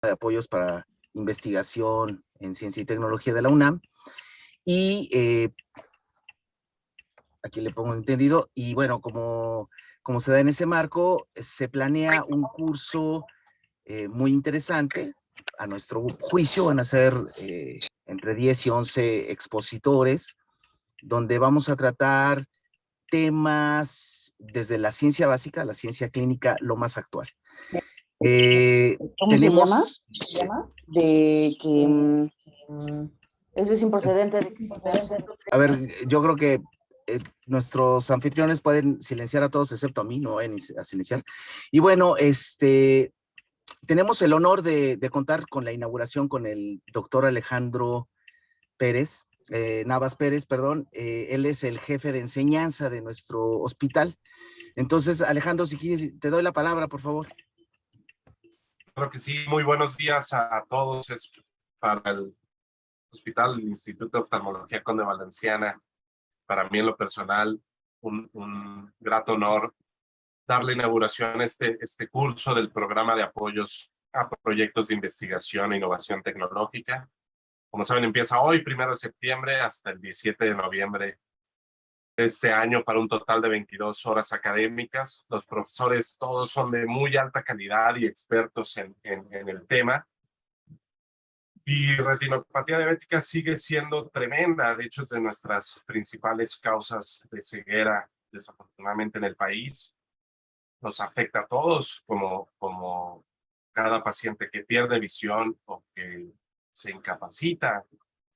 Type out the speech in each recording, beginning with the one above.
de apoyos para investigación en ciencia y tecnología de la UNAM. Y aquí le pongo entendido. Y bueno, como se da en ese marco, se planea un curso muy interesante. A nuestro juicio van a ser entre 10 y 11 expositores, donde vamos a tratar temas desde la ciencia básica a la ciencia clínica, lo más actual. ¿Cómo se llama? De que eso es improcedente. A ver, yo creo que nuestros anfitriones pueden silenciar a todos excepto a mí, no vayan a silenciar. Y bueno, tenemos el honor de contar con la inauguración con el doctor Alejandro Pérez, Navas Pérez, perdón. Él es el jefe de enseñanza de nuestro hospital. Entonces, Alejandro, si quieres, te doy la palabra, por favor. Claro que sí, muy buenos días a todos. Es para el Hospital Instituto de Oftalmología Conde Valenciana, para mí en lo personal, un grato honor dar la inauguración a este curso del programa de apoyos a proyectos de investigación e innovación tecnológica. Como saben, empieza hoy, 1 de septiembre, hasta el 17 de noviembre de este año, para un total de 22 horas académicas. Los profesores todos son de muy alta calidad y expertos en el tema. Y retinopatía diabética sigue siendo tremenda. De hecho, es de nuestras principales causas de ceguera, desafortunadamente, en el país. Nos afecta a todos, como cada paciente que pierde visión o que se incapacita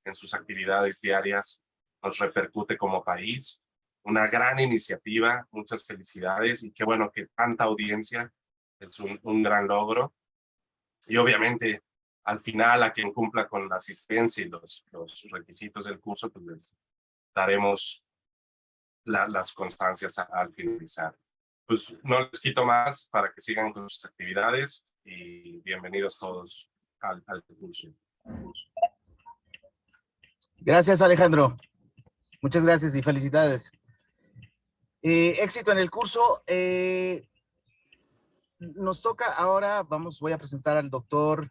en sus actividades diarias, nos repercute como país. Una gran iniciativa, muchas felicidades, y qué bueno que tanta audiencia, es un gran logro. Y obviamente, al final, a quien cumpla con la asistencia y los requisitos del curso, pues les daremos las constancias al finalizar. Pues no les quito más para que sigan con sus actividades, y bienvenidos todos al curso. Gracias, Alejandro. Muchas gracias y felicidades. Éxito en el curso. Nos toca ahora, voy a presentar al doctor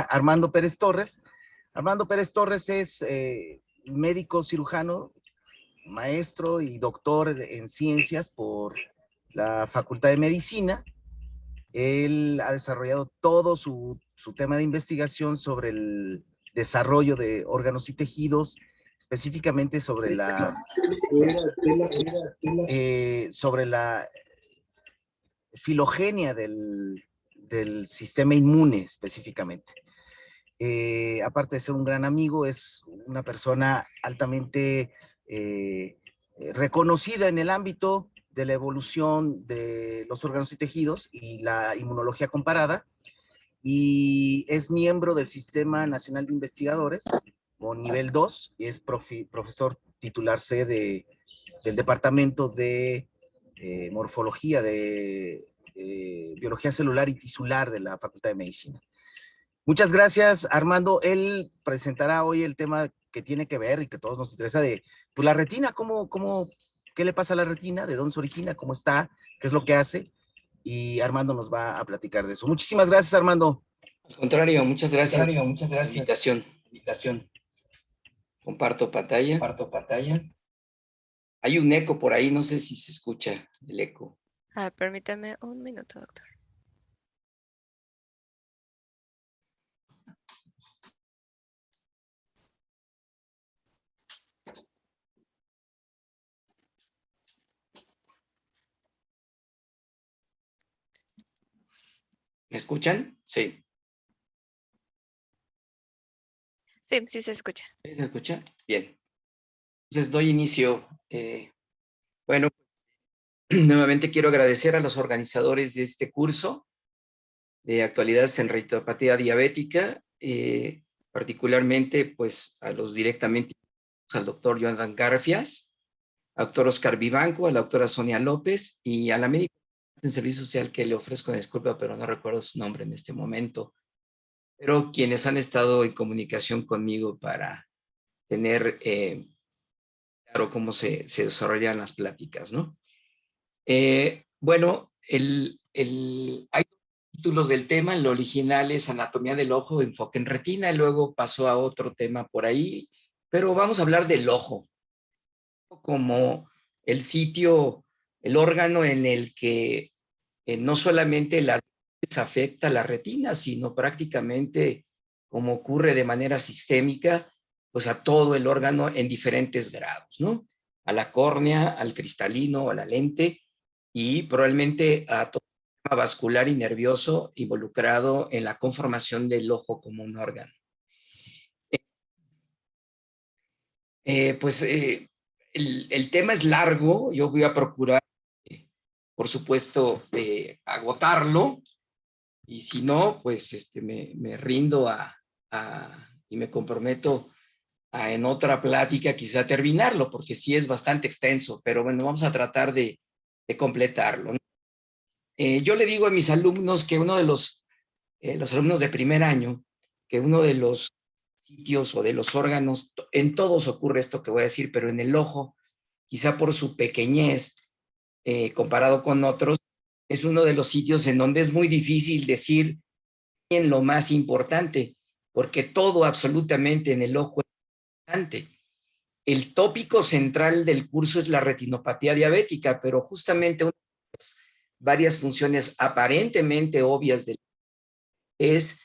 Armando Pérez Torres. Armando Pérez Torres es médico cirujano, maestro y doctor en ciencias por la Facultad de Medicina. Él ha desarrollado todo su tema de investigación sobre el desarrollo de órganos y tejidos, específicamente sobre la filogenia del sistema inmune específicamente. Aparte de ser un gran amigo, es una persona altamente reconocida en el ámbito de la evolución de los órganos y tejidos y la inmunología comparada, y es miembro del Sistema Nacional de Investigadores con nivel 2 y es profesor titular C del Departamento de Morfología, de Biología Celular y Tisular de la Facultad de Medicina. Muchas gracias, Armando. Él presentará hoy el tema que tiene que ver y que a todos nos interesa de pues, la retina, qué le pasa a la retina, de dónde se origina, cómo está, qué es lo que hace, y Armando nos va a platicar de eso. Muchísimas gracias, Armando. Al contrario, muchas gracias. Muchas gracias. Invitación. Comparto pantalla. Hay un eco por ahí, no sé si se escucha el eco. Permítame un minuto, doctor. ¿Me escuchan? Sí. Sí se escucha. ¿Se escucha? Bien. Entonces doy inicio. Bueno, nuevamente quiero agradecer a los organizadores de este curso de actualidades en retinopatía diabética, particularmente pues a los directamente al doctor Jonathan Garfias, al doctor Oscar Vivanco, a la doctora Sonia López y a la médica en servicio social que le ofrezco disculpa, pero no recuerdo su nombre en este momento, pero quienes han estado en comunicación conmigo para tener claro cómo se desarrollan las pláticas, ¿no? Bueno, hay títulos del tema, el original es Anatomía del ojo, enfoque en retina, y luego pasó a otro tema por ahí, pero vamos a hablar del ojo, como el sitio, el órgano en el que no solamente la diabetes afecta a la retina, sino prácticamente, como ocurre de manera sistémica, pues a todo el órgano en diferentes grados, ¿no? A la córnea, al cristalino, a la lente, y probablemente a todo el sistema vascular y nervioso involucrado en la conformación del ojo como un órgano. El tema es largo, yo voy a procurar, por supuesto, agotarlo, y si no, pues me rindo y me comprometo a en otra plática quizá terminarlo, porque sí es bastante extenso, pero bueno, vamos a tratar de completarlo, ¿no? Yo le digo a mis alumnos que uno de los alumnos de primer año, que uno de los sitios o de los órganos, en todos ocurre esto que voy a decir, pero en el ojo, quizá por su pequeñez, comparado con otros, es uno de los sitios en donde es muy difícil decir en lo más importante, porque todo absolutamente en el ojo es importante. El tópico central del curso es la retinopatía diabética, pero justamente una de las varias funciones aparentemente obvias es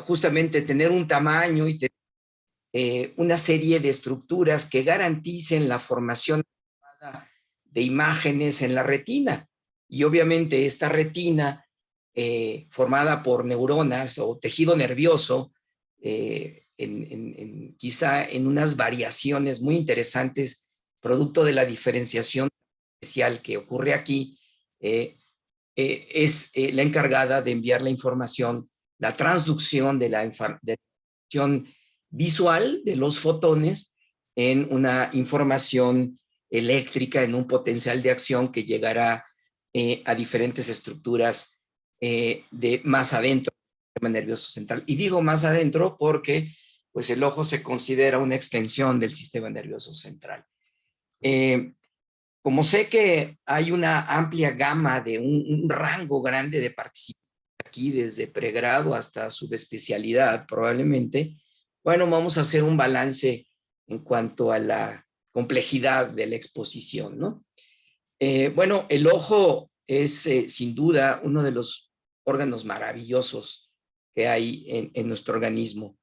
justamente tener un tamaño y una serie de estructuras que garanticen la formación de imágenes en la retina. Y obviamente esta retina, formada por neuronas o tejido nervioso, quizá en unas variaciones muy interesantes, producto de la diferenciación especial que ocurre aquí, es la encargada de enviar la información, la transducción de la información visual de los fotones en una información eléctrica, en un potencial de acción que llegará a diferentes estructuras de más adentro del sistema nervioso central. Y digo más adentro porque pues el ojo se considera una extensión del sistema nervioso central. Como sé que hay una amplia gama de un rango grande de participantes aquí, desde pregrado hasta subespecialidad probablemente, bueno, vamos a hacer un balance en cuanto a la complejidad de la exposición, ¿no? Bueno, el ojo es sin duda uno de los órganos maravillosos que hay en nuestro organismo.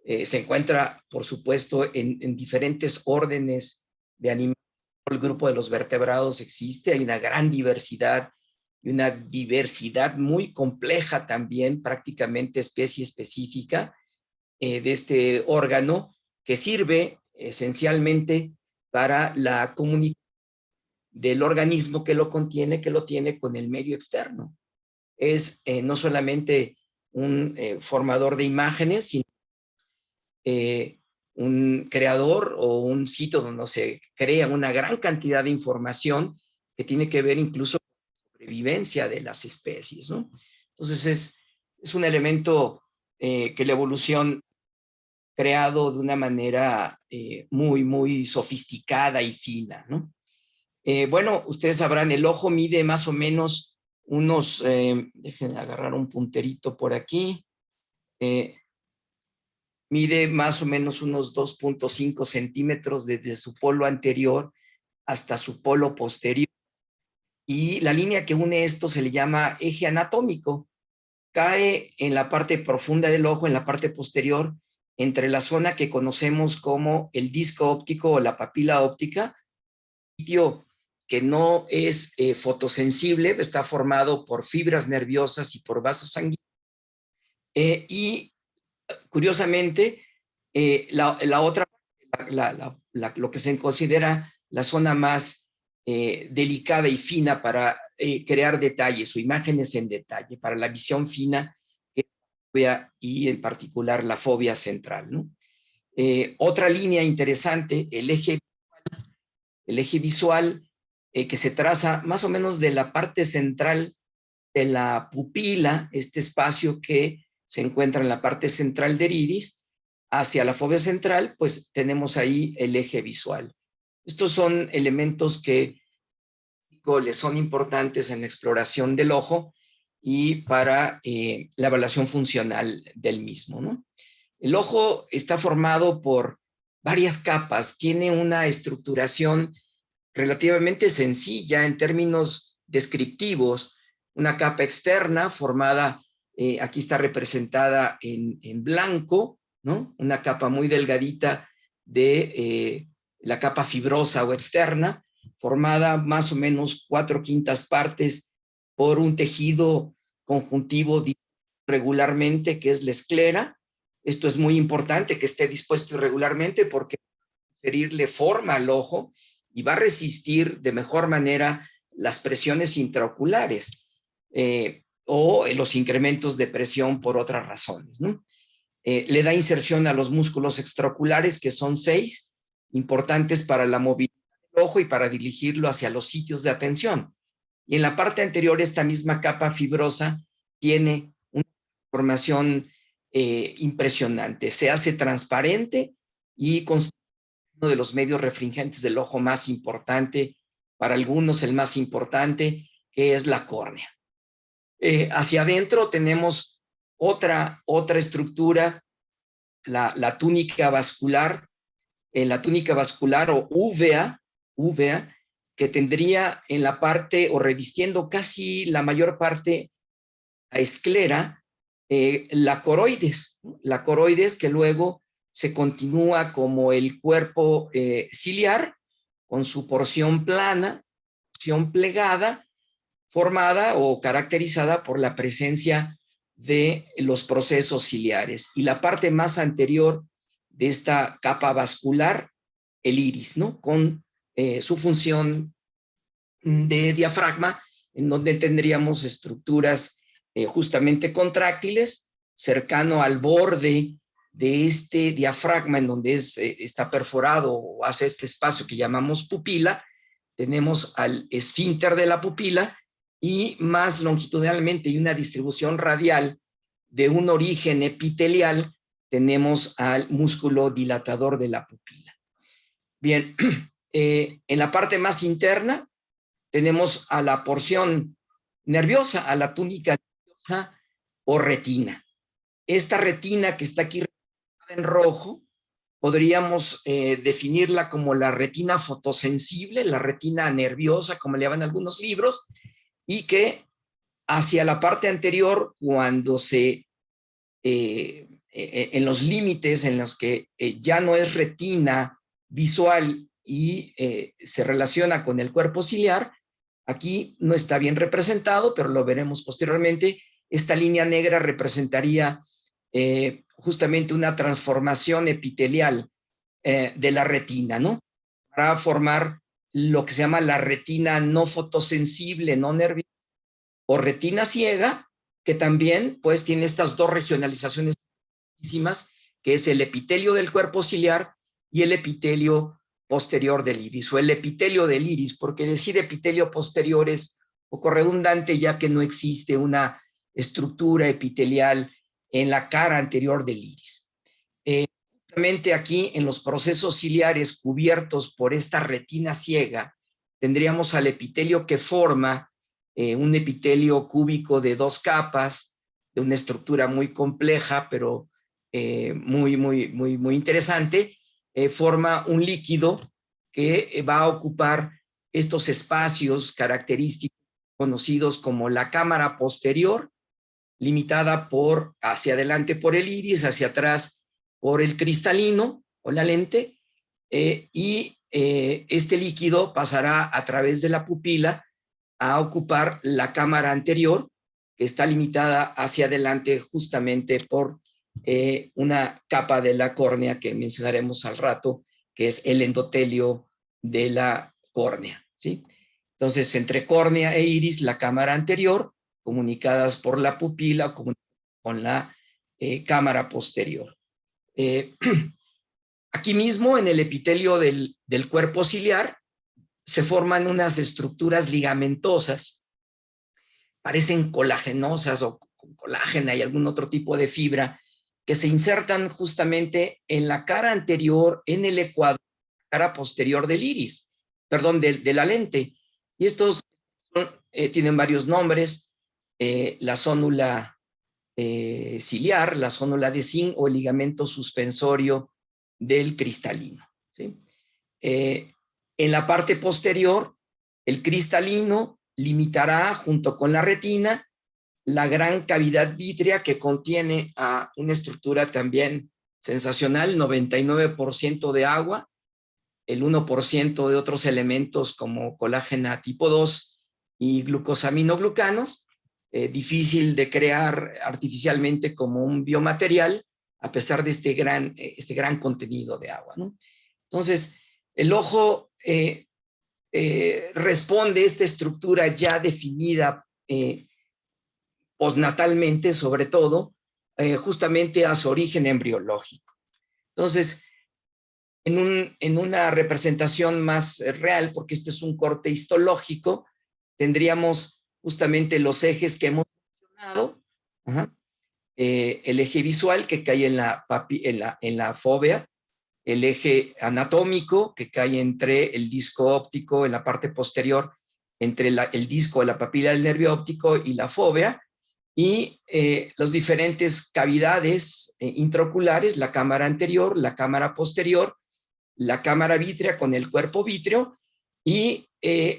Se encuentra, por supuesto, en diferentes órdenes de animales. El grupo de los vertebrados existe, hay una gran diversidad y una diversidad muy compleja también, prácticamente especie específica de este órgano, que sirve esencialmente para la comunicación del organismo que lo contiene, que lo tiene con el medio externo. Es no solamente un formador de imágenes, sino un creador o un sitio donde se crea una gran cantidad de información que tiene que ver incluso con la sobrevivencia de las especies, ¿no? Entonces es un elemento que la evolución ha creado de una manera muy, muy sofisticada y fina, ¿no? Bueno, ustedes sabrán, el ojo mide más o menos unos, déjenme agarrar un punterito por aquí, mide más o menos unos 2.5 centímetros desde su polo anterior hasta su polo posterior. Y la línea que une esto se le llama eje anatómico. Cae en la parte profunda del ojo, en la parte posterior, entre la zona que conocemos como el disco óptico o la papila óptica, sitio que no es fotosensible, está formado por fibras nerviosas y por vasos sanguíneos. Y curiosamente, la otra, lo que se considera la zona más delicada y fina para crear detalles o imágenes en detalle, para la visión fina y en particular la fobia central, ¿no? Otra línea interesante, el eje visual que se traza más o menos de la parte central de la pupila, este espacio que se encuentra en la parte central del iris, hacia la fobia central, pues tenemos ahí el eje visual. Estos son elementos que le son importantes en la exploración del ojo y para la evaluación funcional del mismo, ¿no? El ojo está formado por varias capas, tiene una estructuración relativamente sencilla en términos descriptivos, una capa externa formada, aquí está representada en blanco, ¿no? Una capa muy delgadita de la capa fibrosa o externa, formada más o menos 4/5 partes por un tejido conjuntivo regularmente, que es la esclera. Esto es muy importante que esté dispuesto irregularmente porque va a conferirle forma al ojo y va a resistir de mejor manera las presiones intraoculares o los incrementos de presión por otras razones, ¿no? Le da inserción a los músculos extraoculares, que son 6, importantes para la movilidad del ojo y para dirigirlo hacia los sitios de atención. Y en la parte anterior, esta misma capa fibrosa tiene una formación impresionante. Se hace transparente y constituye uno de los medios refringentes del ojo más importante, para algunos el más importante, que es la córnea. Hacia adentro tenemos otra estructura, la túnica vascular, la túnica vascular o úvea, que tendría en la parte o revistiendo casi la mayor parte la esclera, la coroides que luego se continúa como el cuerpo ciliar con su porción plana, porción plegada, formada o caracterizada por la presencia de los procesos ciliares. Y la parte más anterior de esta capa vascular, el iris, ¿no? Con su función de diafragma, en donde tendríamos estructuras justamente contráctiles, cercano al borde de este diafragma, en donde está perforado o hace este espacio que llamamos pupila. Tenemos al esfínter de la pupila y más longitudinalmente y una distribución radial de un origen epitelial, tenemos al músculo dilatador de la pupila. Bien, en la parte más interna tenemos a la porción nerviosa, a la túnica nerviosa o retina. Esta retina que está aquí en rojo, podríamos definirla como la retina fotosensible, la retina nerviosa, como le llaman algunos libros, y que hacia la parte anterior, cuando en los límites en los que ya no es retina visual y se relaciona con el cuerpo ciliar, aquí no está bien representado, pero lo veremos posteriormente. Esta línea negra representaría justamente una transformación epitelial de la retina, ¿no? Para formar lo que se llama la retina no fotosensible, no nerviosa, o retina ciega, que también pues tiene estas dos regionalizaciones, que es el epitelio del cuerpo ciliar y el epitelio posterior del iris, o el epitelio del iris, porque decir epitelio posterior es poco redundante, ya que no existe una estructura epitelial en la cara anterior del iris. Justamente aquí, en los procesos ciliares cubiertos por esta retina ciega, tendríamos al epitelio que forma un epitelio cúbico de 2 capas, de una estructura muy compleja, pero muy interesante. Forma un líquido que va a ocupar estos espacios característicos conocidos como la cámara posterior, limitada hacia adelante por el iris, hacia atrás por el cristalino o la lente, y este líquido pasará a través de la pupila a ocupar la cámara anterior, que está limitada hacia adelante justamente por una capa de la córnea que mencionaremos al rato, que es el endotelio de la córnea, ¿sí? Entonces, entre córnea e iris, la cámara anterior, comunicadas por la pupila con la cámara posterior. Aquí mismo, en el epitelio del cuerpo ciliar, se forman unas estructuras ligamentosas, parecen colagenosas o con colágena y algún otro tipo de fibra, que se insertan justamente en la cara anterior, en el ecuador, cara posterior del iris, perdón, de la lente. Y estos tienen varios nombres, la zónula ciliar, la zónula de zinc o el ligamento suspensorio del cristalino, ¿sí? En la parte posterior, el cristalino limitará junto con la retina la gran cavidad vítrea que contiene a una estructura también sensacional, 99% de agua, el 1% de otros elementos como colágena tipo 2 y glucosaminoglucanos, difícil de crear artificialmente como un biomaterial, a pesar de este gran contenido de agua, ¿no? Entonces, el ojo responde a esta estructura ya definida postnatalmente, sobre todo, justamente a su origen embriológico. Entonces, en una representación más real, porque este es un corte histológico, tendríamos justamente los ejes que hemos mencionado, el eje visual que cae en la fóvea, el eje anatómico que cae entre el disco óptico en la parte posterior, entre el disco de la papila del nervio óptico y la fóvea, y las diferentes cavidades intraoculares, la cámara anterior, la cámara posterior, la cámara vítrea con el cuerpo vítreo, y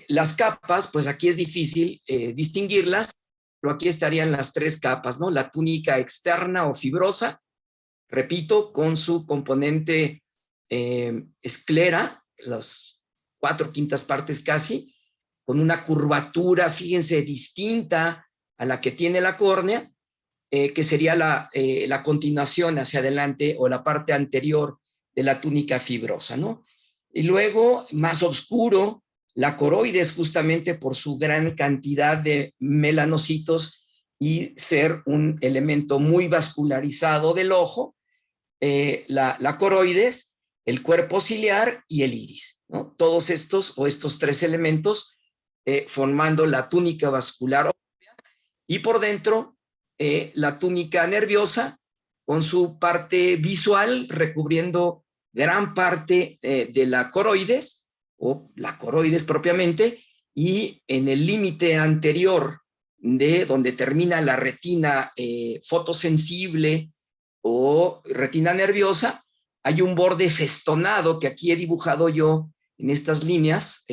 las capas, pues aquí es difícil distinguirlas, pero aquí estarían las tres capas, ¿no? La túnica externa o fibrosa, repito, con su componente esclera, las 4/5 partes casi, con una curvatura, fíjense, distinta a la que tiene la córnea, que sería la continuación hacia adelante o la parte anterior de la túnica fibrosa, ¿no? Y luego, más oscuro, la coroides, justamente por su gran cantidad de melanocitos y ser un elemento muy vascularizado del ojo, la coroides, el cuerpo ciliar y el iris, ¿no? Todos estos tres elementos formando la túnica vascular y por dentro la túnica nerviosa con su parte visual recubriendo gran parte de la coroides o la coroides propiamente, y en el límite anterior de donde termina la retina fotosensible o retina nerviosa, hay un borde festonado que aquí he dibujado yo en estas líneas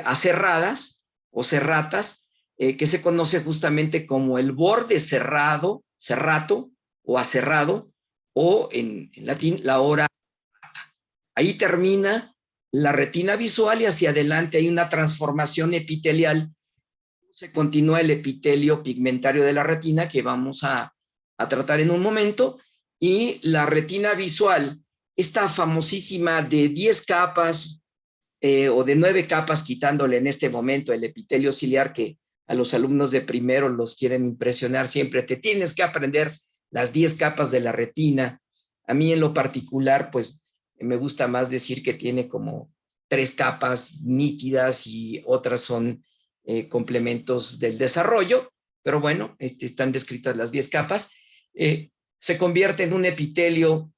aserradas o serratas, que se conoce justamente como el borde cerrado, serrato o aserrado, o en latín la hora. Ahí termina la retina visual y hacia adelante hay una transformación epitelial. Se continúa el epitelio pigmentario de la retina que vamos a tratar en un momento, y la retina visual, esta famosísima de 10 capas o de 9 capas, quitándole en este momento el epitelio ciliar, que a los alumnos de primero los quieren impresionar siempre, te tienes que aprender las 10 capas de la retina. A mí en lo particular, pues me gusta más decir que tiene como 3 capas nítidas y otras son complementos del desarrollo, pero bueno, están descritas las 10 capas. Se convierte en un epitelio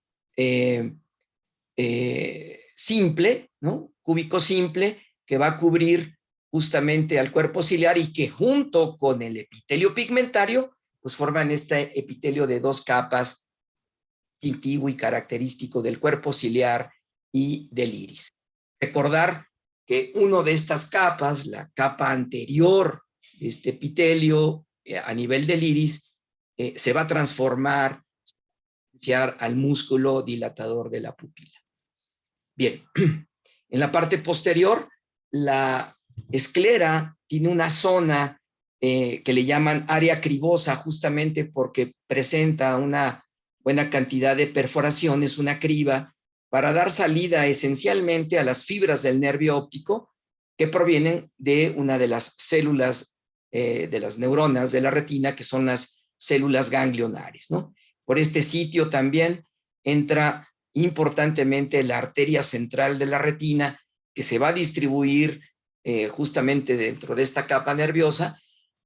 simple, ¿no? Cúbico simple, que va a cubrir justamente al cuerpo ciliar y que junto con el epitelio pigmentario, pues forman este epitelio de 2 capas, distintivo y característico del cuerpo ciliar y del iris. Recordar que una de estas capas, la capa anterior de este epitelio a nivel del iris, se va a transformar al músculo dilatador de la pupila. Bien, en la parte posterior, la esclera tiene una zona que le llaman área cribosa, justamente porque presenta una buena cantidad de perforaciones, una criba, para dar salida esencialmente a las fibras del nervio óptico que provienen de una de las células de las neuronas de la retina, que son las células ganglionares, ¿no? Por este sitio también entra importantemente la arteria central de la retina, que se va a distribuir justamente dentro de esta capa nerviosa,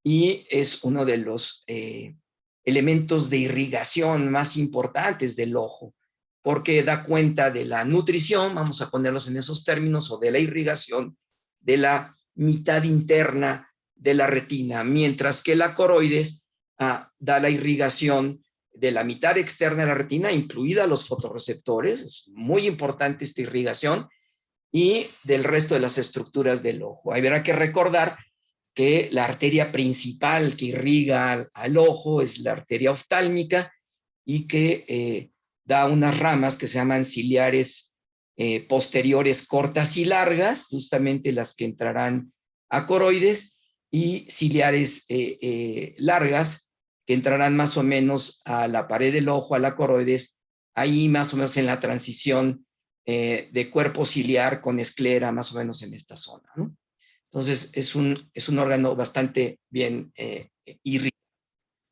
y es uno de los elementos de irrigación más importantes del ojo, porque da cuenta de la nutrición, vamos a ponerlos en esos términos, o de la irrigación de la mitad interna de la retina, mientras que la coroides da la irrigación de la mitad externa de la retina, incluida los fotorreceptores, es muy importante esta irrigación, y del resto de las estructuras del ojo. Habrá que recordar que la arteria principal que irriga al ojo es la arteria oftálmica y que da unas ramas que se llaman ciliares posteriores cortas y largas, justamente las que entrarán a coroides, y ciliares largas que entrarán más o menos a la pared del ojo, a la coroides, ahí más o menos en la transición de cuerpo ciliar con esclera, más o menos en esta zona, ¿no? Entonces, es un órgano bastante bien irrigado.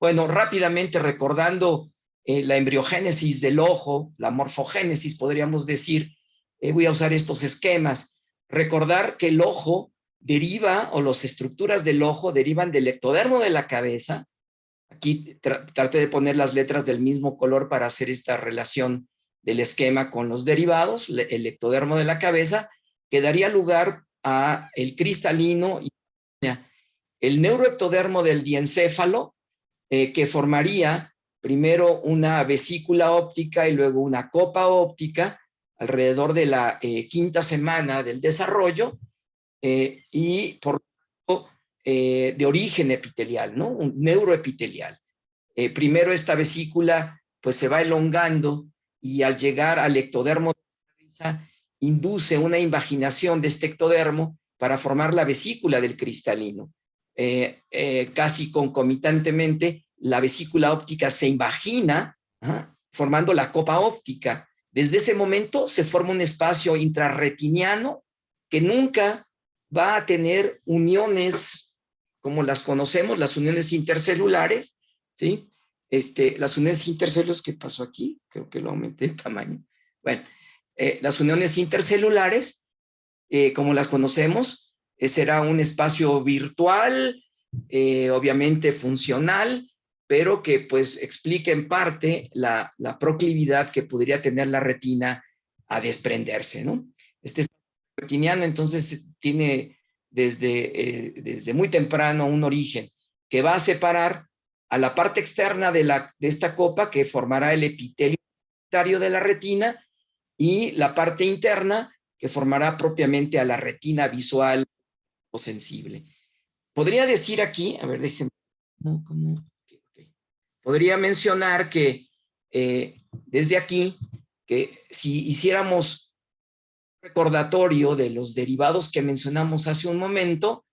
Bueno, rápidamente recordando la embriogénesis del ojo, la morfogénesis, podríamos decir, voy a usar estos esquemas. Recordar que el ojo deriva, o las estructuras del ojo derivan del ectodermo de la cabeza. Aquí traté de poner las letras del mismo color para hacer esta relación del esquema con los derivados, el ectodermo de la cabeza, que daría lugar a el cristalino y el neuroectodermo del diencéfalo, que formaría primero una vesícula óptica y luego una copa óptica alrededor de la quinta semana del desarrollo, y por lo tanto de origen epitelial, ¿no? Un neuroepitelial. Primero esta vesícula pues se va elongando y al llegar al ectodermo de la cabeza induce una invaginación de este ectodermo para formar la vesícula del cristalino. Casi concomitantemente, la vesícula óptica se invagina, formando la copa óptica. Desde ese momento se forma un espacio intrarretiniano que nunca va a tener uniones como las conocemos, las uniones intercelulares, ¿sí? Las uniones intercelulares, ¿qué pasó aquí? Creo que lo aumenté de tamaño. Bueno, las uniones intercelulares, como las conocemos, será un espacio virtual, obviamente funcional, pero que pues explica en parte la proclividad que podría tener la retina a desprenderse, ¿no? Este retiniano entonces tiene desde muy temprano un origen que va a separar a la parte externa de esta copa, que formará el epitelio de la retina, y la parte interna que formará propiamente a la retina visual o sensible. Podría decir aquí, a ver, déjenme, okay. Podría mencionar que desde aquí, que si hiciéramos recordatorio de los derivados que mencionamos hace un momento,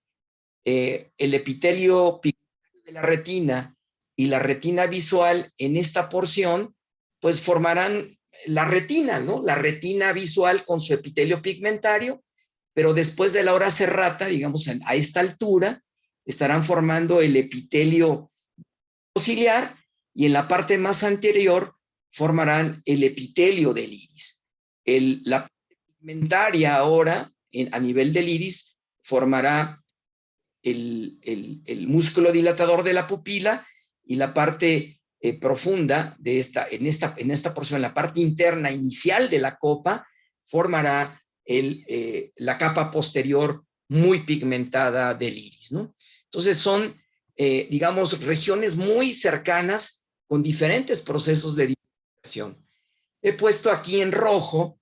el epitelio pigmentario de la retina y la retina visual en esta porción, pues formarán la retina, ¿no? La retina visual con su epitelio pigmentario, pero después de la hora serrata, digamos, a esta altura, estarán formando el epitelio ciliar y en la parte más anterior formarán el epitelio del iris. La parte pigmentaria ahora, a nivel del iris, formará el músculo dilatador de la pupila, y la parte profunda de en esta porción, la parte interna inicial de la copa, formará la capa posterior muy pigmentada del iris, ¿no? Entonces son, digamos, regiones muy cercanas con diferentes procesos de diferenciación. He puesto aquí en rojo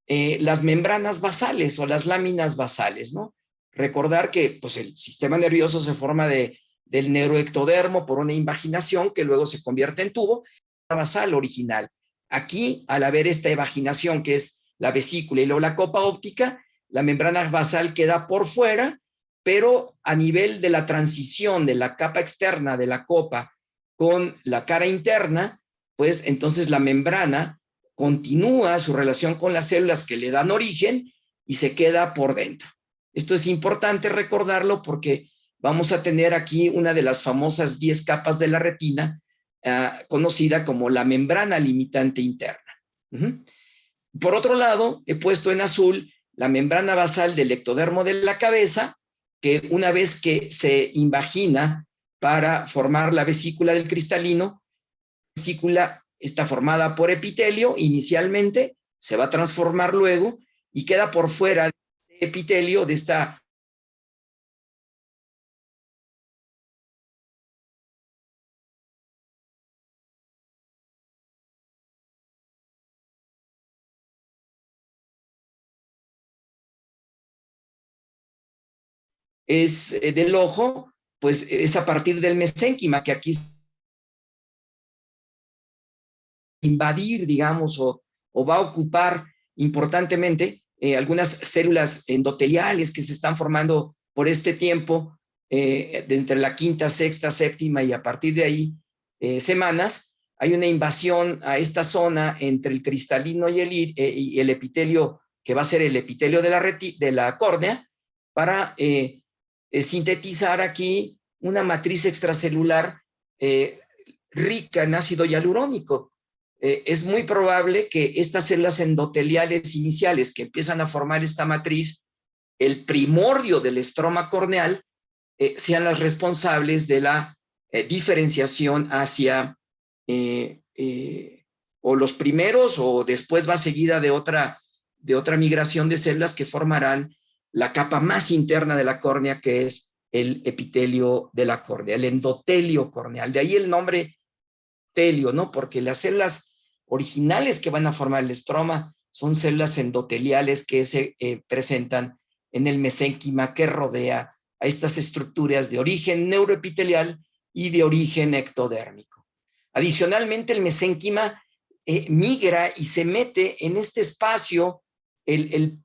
las membranas basales o las láminas basales, ¿no? Recordar que pues, el sistema nervioso se forma del neuroectodermo por una invaginación que luego se convierte en tubo, la basal original. Aquí, al haber esta invaginación que es la vesícula y luego la copa óptica, la membrana basal queda por fuera, pero a nivel de la transición de la capa externa de la copa con la cara interna, pues entonces la membrana continúa su relación con las células que le dan origen y se queda por dentro. Esto es importante recordarlo porque vamos a tener aquí una de las famosas 10 capas de la retina, conocida como la membrana limitante interna. Por otro lado, he puesto en azul la membrana basal del ectodermo de la cabeza, que una vez que se invagina para formar la vesícula del cristalino, la vesícula está formada por epitelio inicialmente, se va a transformar luego y queda por fuera del epitelio de esta del ojo, pues es a partir del mesénquima, que aquí invadir, digamos, o va a ocupar importantemente algunas células endoteliales que se están formando por este tiempo, de entre la quinta, sexta, séptima y a partir de ahí semanas. Hay una invasión a esta zona entre el cristalino y el epitelio, que va a ser el epitelio de la córnea, para sintetizar aquí una matriz extracelular rica en ácido hialurónico. Es muy probable que estas células endoteliales iniciales que empiezan a formar esta matriz, el primordio del estroma corneal, sean las responsables de la diferenciación hacia o los primeros, o después va seguida de otra migración de células que formarán la capa más interna de la córnea, que es el epitelio de la córnea, el endotelio corneal. De ahí el nombre telio, ¿no? Porque las células originales que van a formar el estroma son células endoteliales que se presentan en el mesénquima que rodea a estas estructuras de origen neuroepitelial y de origen ectodérmico. Adicionalmente, el mesénquima migra y se mete en este espacio, el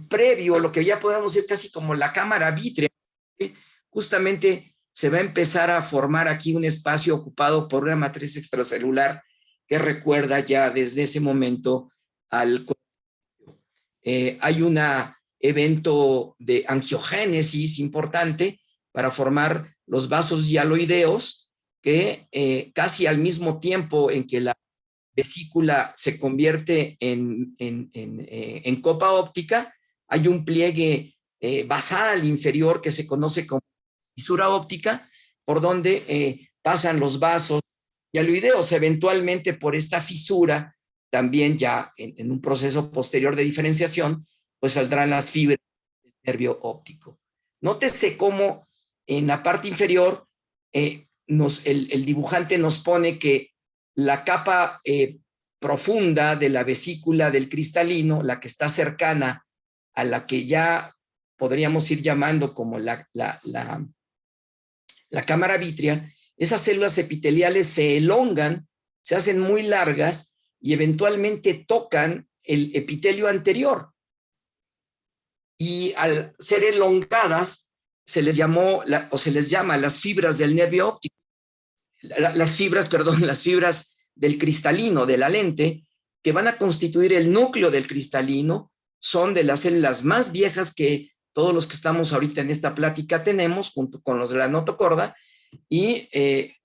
previo, lo que ya podemos decir casi como la cámara vítrea. Justamente se va a empezar a formar aquí un espacio ocupado por una matriz extracelular que recuerda ya desde ese momento al... hay un evento de angiogénesis importante para formar los vasos hialoideos, que casi al mismo tiempo en que la vesícula se convierte en copa óptica, hay un pliegue basal inferior que se conoce como fisura óptica, por donde pasan los vasos hialoideos. Eventualmente, por esta fisura, también ya en un proceso posterior de diferenciación, pues saldrán las fibras del nervio óptico. Nótese cómo en la parte inferior el dibujante nos pone que la capa profunda de la vesícula del cristalino, la que está cercana a la que ya podríamos ir llamando como la cámara vítrea, esas células epiteliales se elongan, se hacen muy largas y eventualmente tocan el epitelio anterior. Y al ser elongadas, se les llama las fibras del nervio óptico. Las fibras del cristalino, de la lente, que van a constituir el núcleo del cristalino, son de las células más viejas que todos los que estamos ahorita en esta plática tenemos, junto con los de la notocorda, y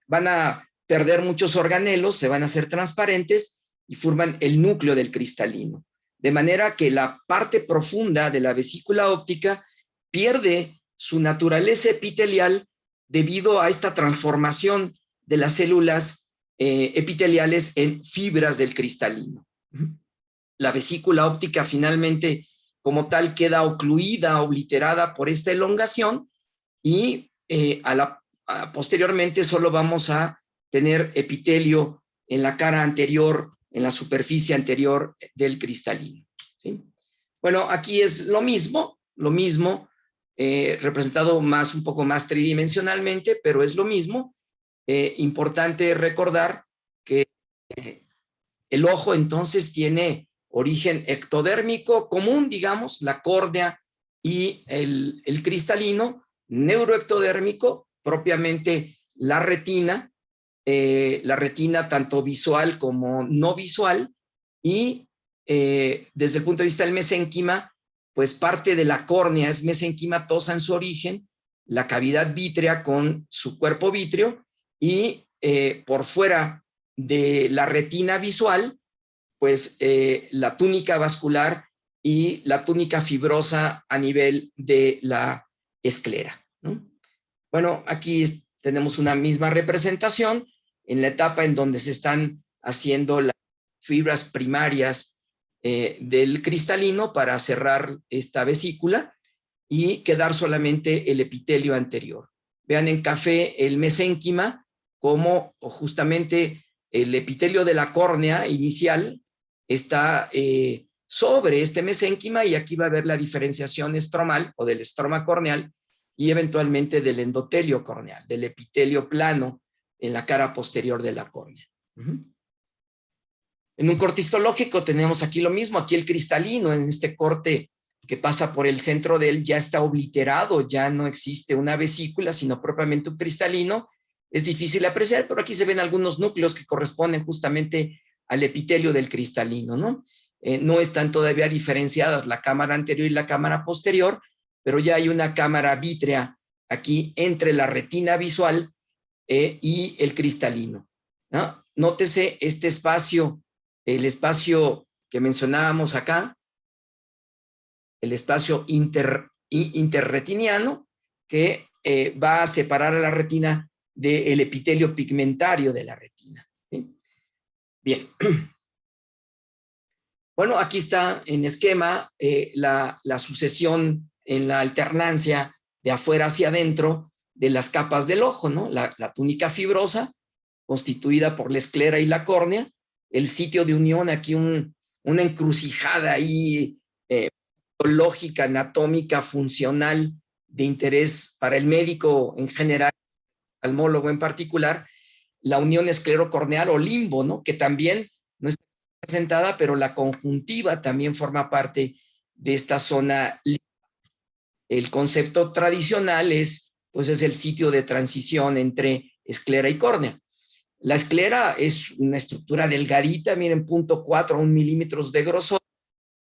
van a perder muchos organelos, se van a hacer transparentes y forman el núcleo del cristalino. De manera que la parte profunda de la vesícula óptica pierde su naturaleza epitelial debido a esta transformación de las células epiteliales en fibras del cristalino. La vesícula óptica finalmente, como tal, queda ocluida, obliterada por esta elongación y posteriormente solo vamos a tener epitelio en la cara anterior, en la superficie anterior del cristalino, ¿sí? Bueno, aquí es lo mismo, representado un poco más tridimensionalmente, pero es lo mismo. Importante recordar que el ojo entonces tiene origen ectodérmico común, digamos, la córnea y el cristalino, neuroectodérmico, propiamente la retina tanto visual como no visual, y desde el punto de vista del mesénquima, pues parte de la córnea es mesenquimatosa en su origen, la cavidad vítrea con su cuerpo vítreo, y por fuera de la retina visual, pues la túnica vascular y la túnica fibrosa a nivel de la esclera, ¿no? Bueno, aquí tenemos una misma representación en la etapa en donde se están haciendo las fibras primarias del cristalino para cerrar esta vesícula y quedar solamente el epitelio anterior. Vean en café el mesénquima como justamente el epitelio de la córnea inicial está sobre este mesénquima, y aquí va a haber la diferenciación estromal o del estroma corneal, y eventualmente del endotelio corneal, del epitelio plano en la cara posterior de la córnea. En un corte histológico tenemos aquí lo mismo, aquí el cristalino en este corte que pasa por el centro de él ya está obliterado, ya no existe una vesícula, sino propiamente un cristalino. Es difícil de apreciar, pero aquí se ven algunos núcleos que corresponden justamente al epitelio del cristalino, ¿no? No están todavía diferenciadas la cámara anterior y la cámara posterior, pero ya hay una cámara vítrea aquí entre la retina visual y el cristalino, ¿no? Nótese este espacio, el espacio que mencionábamos acá, el espacio interretiniano, que va a separar a la retina del epitelio pigmentario de la retina, ¿sí? Bien. Bueno, aquí está en esquema la sucesión en la alternancia de afuera hacia adentro de las capas del ojo, ¿no? La túnica fibrosa, constituida por la esclera y la córnea, el sitio de unión, aquí una encrucijada ahí lógica, anatómica, funcional, de interés para el médico en general, oftalmólogo en particular, la unión esclerocorneal o limbo, ¿no? Que también no está presentada, pero la conjuntiva también forma parte de esta zona. El concepto tradicional pues es el sitio de transición entre esclera y córnea. La esclera es una estructura delgadita, miren, 0.4 a 1 milímetros de grosor.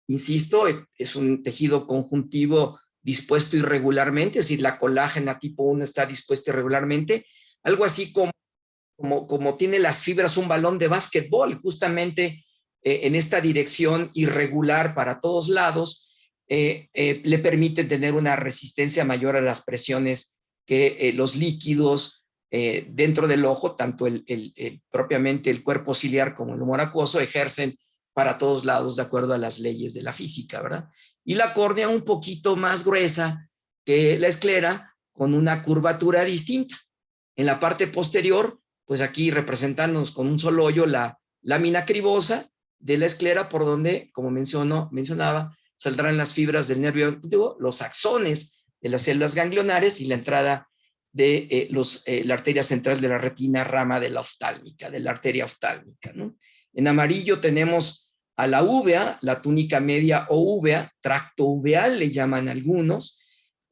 Insisto, es un tejido conjuntivo dispuesto irregularmente, es decir, la colágena tipo 1 está dispuesta irregularmente, algo así como tiene las fibras un balón de básquetbol, justamente en esta dirección irregular para todos lados, le permite tener una resistencia mayor a las presiones que los líquidos dentro del ojo, tanto propiamente el cuerpo ciliar como el humor acuoso, ejercen para todos lados de acuerdo a las leyes de la física, ¿verdad? Y la córnea un poquito más gruesa que la esclera, con una curvatura distinta. En la parte posterior, pues aquí representándonos con un solo hoyo la lámina cribosa de la esclera, por donde, como mencionaba, saldrán las fibras del nervio óptico, los axones de las células ganglionares y la entrada de la arteria central de la retina, rama de la oftálmica, de la arteria oftálmica, ¿no? En amarillo tenemos a la uvea, la túnica media o uvea, tracto uveal le llaman algunos,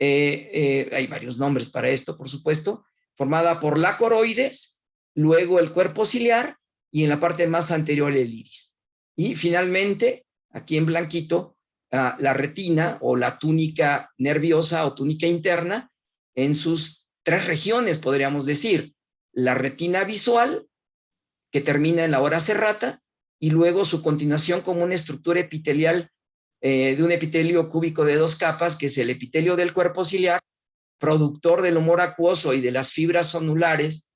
hay varios nombres para esto, por supuesto, formada por la coroides, luego el cuerpo ciliar y en la parte más anterior el iris. Y finalmente, aquí en blanquito, la retina o la túnica nerviosa o túnica interna en sus 3 regiones, podríamos decir. La retina visual, que termina en la hora serrata, y luego su continuación como una estructura epitelial de un epitelio cúbico de 2 capas, que es el epitelio del cuerpo ciliar, productor del humor acuoso y de las fibras zonulares,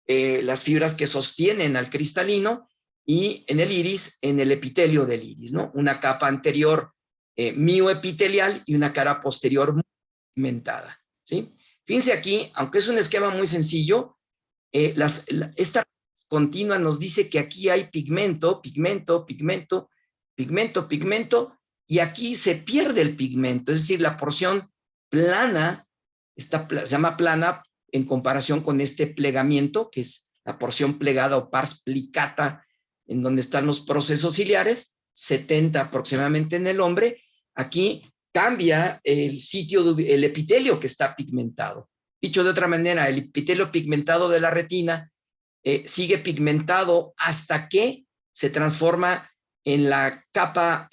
las fibras que sostienen al cristalino, y en el iris, en el epitelio del iris, ¿no? Una capa anterior mioepitelial y una cara posterior muy pigmentada, ¿sí? Fíjense aquí, aunque es un esquema muy sencillo, esta continua nos dice que aquí hay pigmento, pigmento, pigmento, pigmento, pigmento, y aquí se pierde el pigmento, es decir, la porción plana, se llama plana en comparación con este plegamiento, que es la porción plegada o pars plicata, en donde están los procesos ciliares, 70 aproximadamente en el hombre. Aquí cambia el sitio, el epitelio que está pigmentado. Dicho de otra manera, el epitelio pigmentado de la retina sigue pigmentado hasta que se transforma en la capa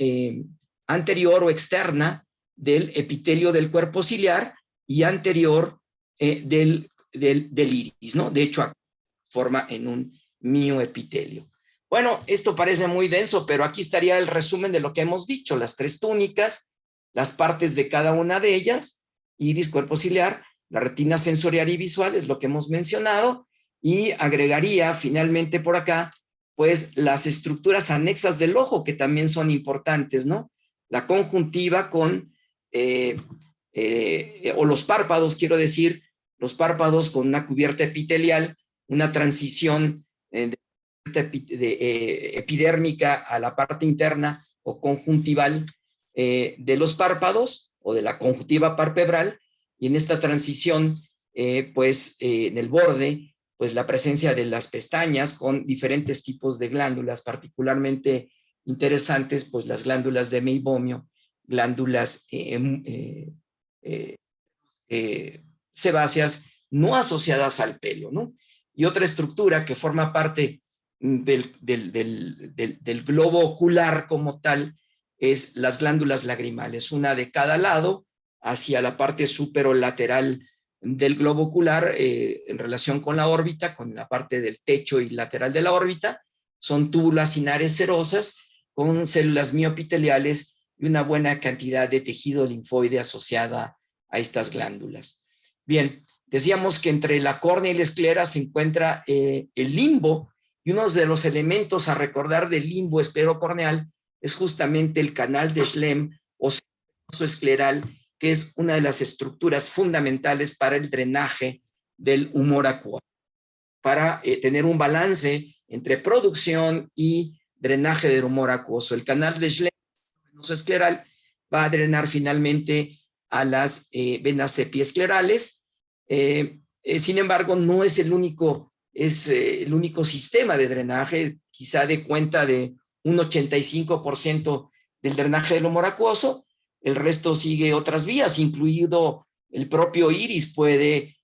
anterior o externa del epitelio del cuerpo ciliar y anterior del iris, ¿no? De hecho, forma en un mioepitelio. Bueno, esto parece muy denso, pero aquí estaría el resumen de lo que hemos dicho, las 3 túnicas, las partes de cada una de ellas, iris, cuerpo ciliar, la retina sensorial y visual, es lo que hemos mencionado, y agregaría finalmente por acá, pues las estructuras anexas del ojo, que también son importantes, ¿no? La conjuntiva con, o los párpados, quiero decir, los párpados con una cubierta epitelial, una transición epidérmica a la parte interna o conjuntival de los párpados o de la conjuntiva palpebral, y en esta transición, en el borde, pues la presencia de las pestañas con diferentes tipos de glándulas, particularmente interesantes, pues las glándulas de meibomio, glándulas sebáceas no asociadas al pelo, ¿no? Y otra estructura que forma parte del globo ocular como tal es las glándulas lagrimales, una de cada lado hacia la parte superolateral del globo ocular en relación con la órbita, con la parte del techo y lateral de la órbita. Son túbulas cinares cerosas con células mioepiteliales y una buena cantidad de tejido linfoide asociada a estas glándulas. Bien, decíamos que entre la córnea y la esclera se encuentra el limbo, y uno de los elementos a recordar del limbo esclerocorneal es justamente el canal de Schlemm o senoso escleral, que es una de las estructuras fundamentales para el drenaje del humor acuoso, para tener un balance entre producción y drenaje del humor acuoso. El canal de Schlemm senoso escleral va a drenar finalmente a las venas epiesclerales. Sin embargo, no es el único sistema de drenaje. Quizá dé cuenta de un 85% del drenaje del humor acuoso. El resto sigue otras vías, incluido el propio iris puede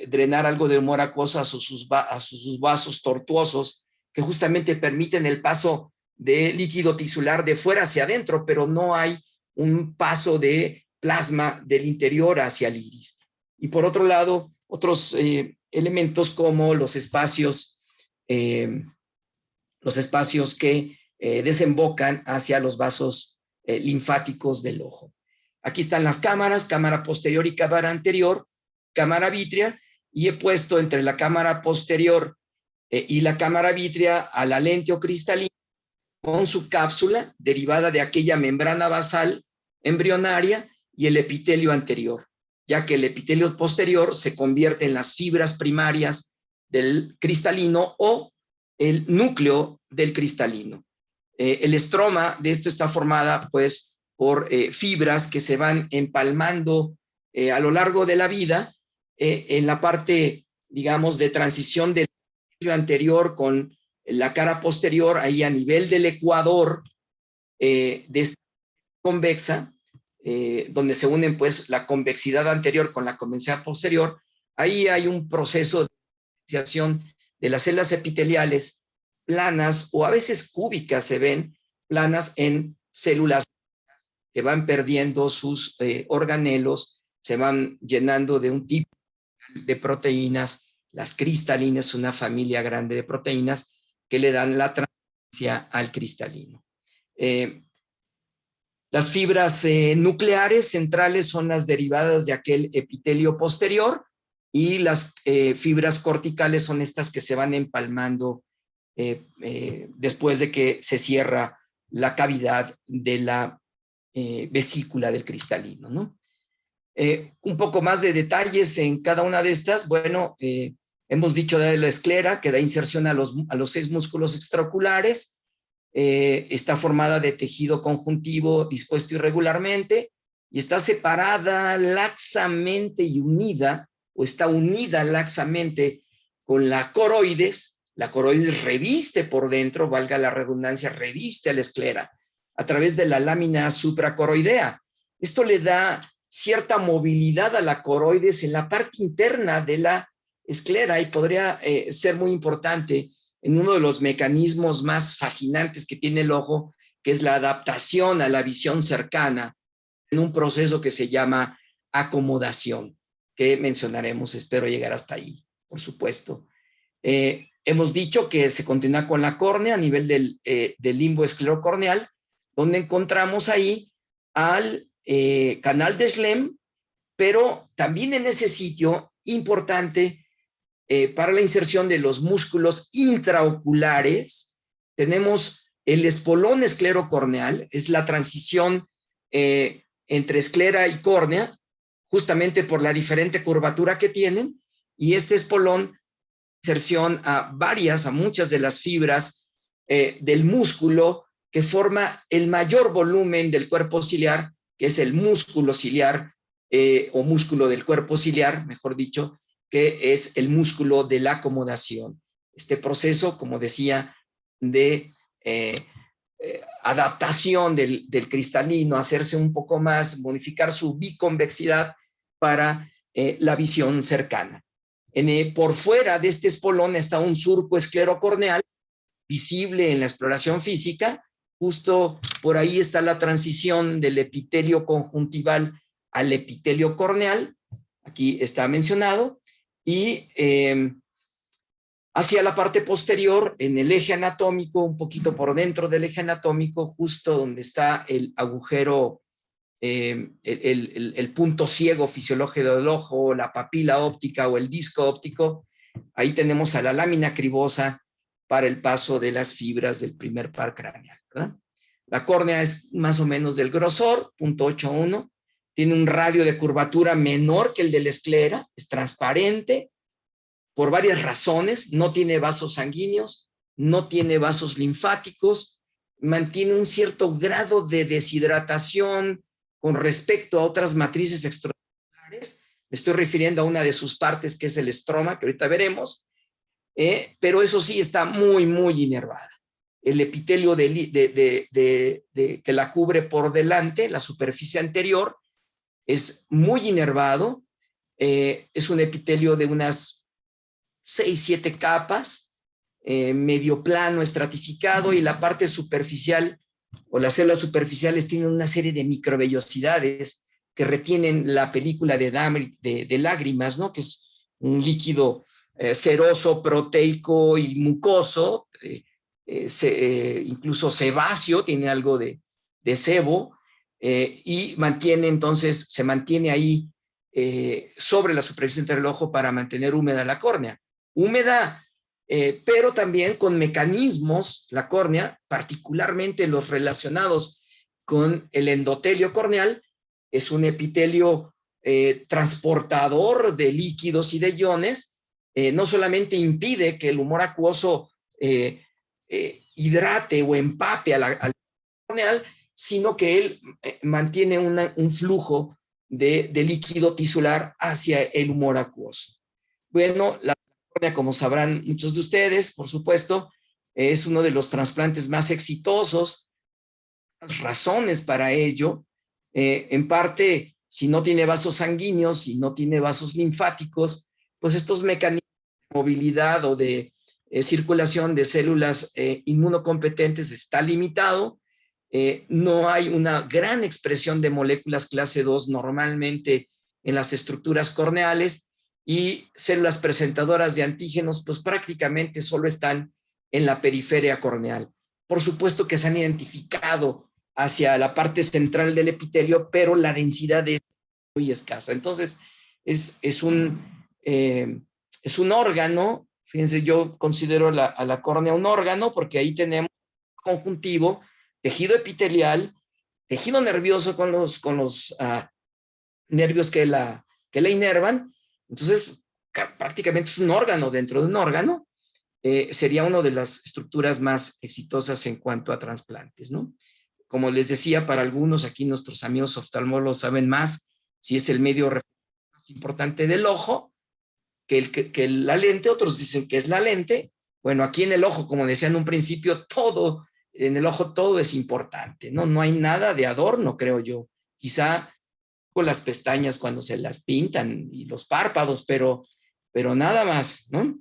drenar algo de humor acuoso a sus vasos tortuosos, que justamente permiten el paso de líquido tisular de fuera hacia adentro, pero no hay un paso de plasma del interior hacia el iris. Y por otro lado, otros elementos como los espacios que desembocan hacia los vasos linfáticos del ojo. Aquí están las cámaras, cámara posterior y cámara anterior, cámara vítrea, y he puesto entre la cámara posterior y la cámara vítrea a la lente o cristalina con su cápsula derivada de aquella membrana basal embrionaria y el epitelio anterior, ya que el epitelio posterior se convierte en las fibras primarias del cristalino o el núcleo del cristalino. El estroma de esto está formada pues por fibras que se van empalmando a lo largo de la vida en la parte, digamos, de transición del epitelio anterior con la cara posterior, ahí a nivel del ecuador de esta convexa, donde se unen pues la convexidad anterior con la convexidad posterior. Ahí hay un proceso de diferenciación de las células epiteliales planas o a veces cúbicas, se ven planas en células que van perdiendo sus organelos, se van llenando de un tipo de proteínas, las cristalinas, una familia grande de proteínas que le dan la transferencia al cristalino. Las fibras nucleares centrales son las derivadas de aquel epitelio posterior, y las fibras corticales son estas que se van empalmando después de que se cierra la cavidad de la vesícula del cristalino, ¿no? Un poco más de detalles en cada una de estas. Bueno, hemos dicho de la esclera, que da inserción a los 6 músculos extraoculares. Está formada de tejido conjuntivo dispuesto irregularmente y está separada laxamente y unida, o está unida laxamente con la coroides. La coroides reviste por dentro, valga la redundancia, reviste a la esclera a través de la lámina supracoroidea. Esto le da cierta movilidad a la coroides en la parte interna de la esclera y podría ser muy importante en uno de los mecanismos más fascinantes que tiene el ojo, que es la adaptación a la visión cercana en un proceso que se llama acomodación, que mencionaremos, espero llegar hasta ahí, por supuesto. Hemos dicho que se continúa con la córnea a nivel del limbo esclerocorneal, donde encontramos ahí al canal de Schlemm, pero también en ese sitio importante para la inserción de los músculos intraoculares, tenemos el espolón esclerocorneal, es la transición entre esclera y córnea, justamente por la diferente curvatura que tienen, y este espolón inserción a muchas de las fibras del músculo que forma el mayor volumen del cuerpo ciliar, que es el músculo ciliar o músculo del cuerpo ciliar, mejor dicho, que es el músculo de la acomodación. Este proceso, como decía, de adaptación del cristalino, hacerse un poco más, modificar su biconvexidad para la visión cercana. Por fuera de este espolón está un surco esclerocorneal visible en la exploración física. Justo por ahí está la transición del epitelio conjuntival al epitelio corneal. Aquí está mencionado. Y hacia la parte posterior, en el eje anatómico, un poquito por dentro del eje anatómico, justo donde está el agujero, el punto ciego fisiológico del ojo, la papila óptica o el disco óptico, ahí tenemos a la lámina cribosa para el paso de las fibras del primer par craneal, ¿verdad? La córnea es más o menos del grosor, 0.81, tiene un radio de curvatura menor que el de la esclera, es transparente, por varias razones, no tiene vasos sanguíneos, no tiene vasos linfáticos, mantiene un cierto grado de deshidratación con respecto a otras matrices extracelulares. Me estoy refiriendo a una de sus partes, que es el estroma, que ahorita veremos, pero eso sí está muy, muy inervada. El epitelio que la cubre por delante, la superficie anterior, es muy inervado, es un epitelio de unas 6, 7 capas, medio plano, estratificado, y la parte superficial o las células superficiales tienen una serie de microvellosidades que retienen la película de lágrimas, ¿no? Que es un líquido ceroso, proteico y mucoso, incluso sebáceo, tiene algo de sebo, y se mantiene ahí sobre la superficie entre el ojo para mantener húmeda la córnea. Húmeda, pero también con mecanismos, la córnea, particularmente los relacionados con el endotelio corneal, es un epitelio transportador de líquidos y de iones, no solamente impide que el humor acuoso hidrate o empape al corneal, sino que él mantiene un flujo de líquido tisular hacia el humor acuoso. Bueno, la córnea, como sabrán muchos de ustedes, por supuesto, es uno de los trasplantes más exitosos. Las razones para ello, en parte, si no tiene vasos sanguíneos, si no tiene vasos linfáticos, pues estos mecanismos de movilidad o de circulación de células inmunocompetentes está limitado. No hay una gran expresión de moléculas clase 2 normalmente en las estructuras corneales, y células presentadoras de antígenos pues prácticamente solo están en la periferia corneal. Por supuesto que se han identificado hacia la parte central del epitelio, pero la densidad es muy escasa. Entonces es un órgano. Fíjense, yo considero a la córnea un órgano porque ahí tenemos conjuntivo, tejido epitelial, tejido nervioso con los nervios que la inervan. Entonces, prácticamente es un órgano dentro de un órgano. Sería una de las estructuras más exitosas en cuanto a trasplantes, ¿no? Como les decía, para algunos, aquí nuestros amigos oftalmólogos saben más, si es el medio más importante del ojo que la lente. Otros dicen que es la lente. Bueno, aquí en el ojo, como decía en un principio, en el ojo todo es importante, ¿no? No hay nada de adorno, creo yo. Quizá con las pestañas cuando se las pintan y los párpados, pero nada más, ¿no?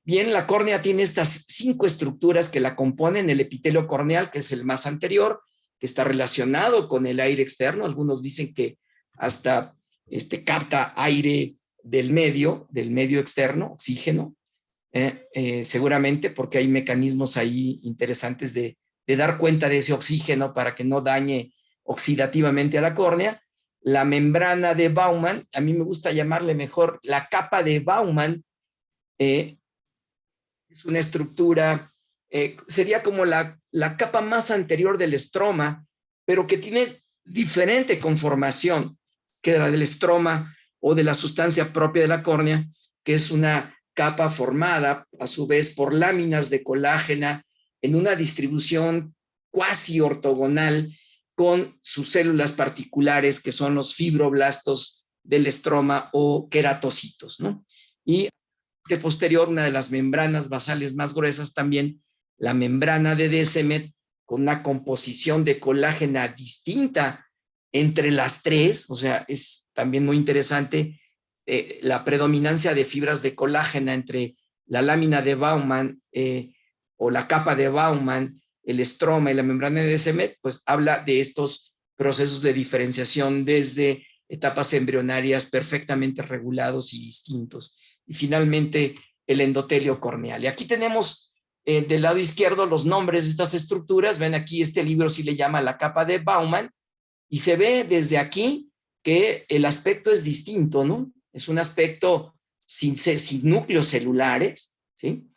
Bien, la córnea tiene estas 5 estructuras que la componen: el epitelio corneal, que es el más anterior, que está relacionado con el aire externo. Algunos dicen que hasta capta aire del medio externo, oxígeno, seguramente porque hay mecanismos ahí interesantes de dar cuenta de ese oxígeno para que no dañe oxidativamente a la córnea. La membrana de Baumann, a mí me gusta llamarle mejor la capa de Baumann, es una estructura, sería como la capa más anterior del estroma, pero que tiene diferente conformación que la del estroma o de la sustancia propia de la córnea, que es una capa formada a su vez por láminas de colágena en una distribución cuasi ortogonal con sus células particulares, que son los fibroblastos del estroma o queratocitos, ¿no? Y de posterior, una de las membranas basales más gruesas también, la membrana de Descemet, con una composición de colágena distinta entre las tres, o sea, es también muy interesante la predominancia de fibras de colágena entre la lámina de Baumann o la capa de Baumann, el estroma y la membrana de Descemet, pues habla de estos procesos de diferenciación desde etapas embrionarias perfectamente regulados y distintos. Y finalmente el endotelio corneal. Y aquí tenemos del lado izquierdo los nombres de estas estructuras. Ven aquí, este libro sí le llama la capa de Baumann, y se ve desde aquí que el aspecto es distinto, ¿no? Es un aspecto sin núcleos celulares, ¿sí?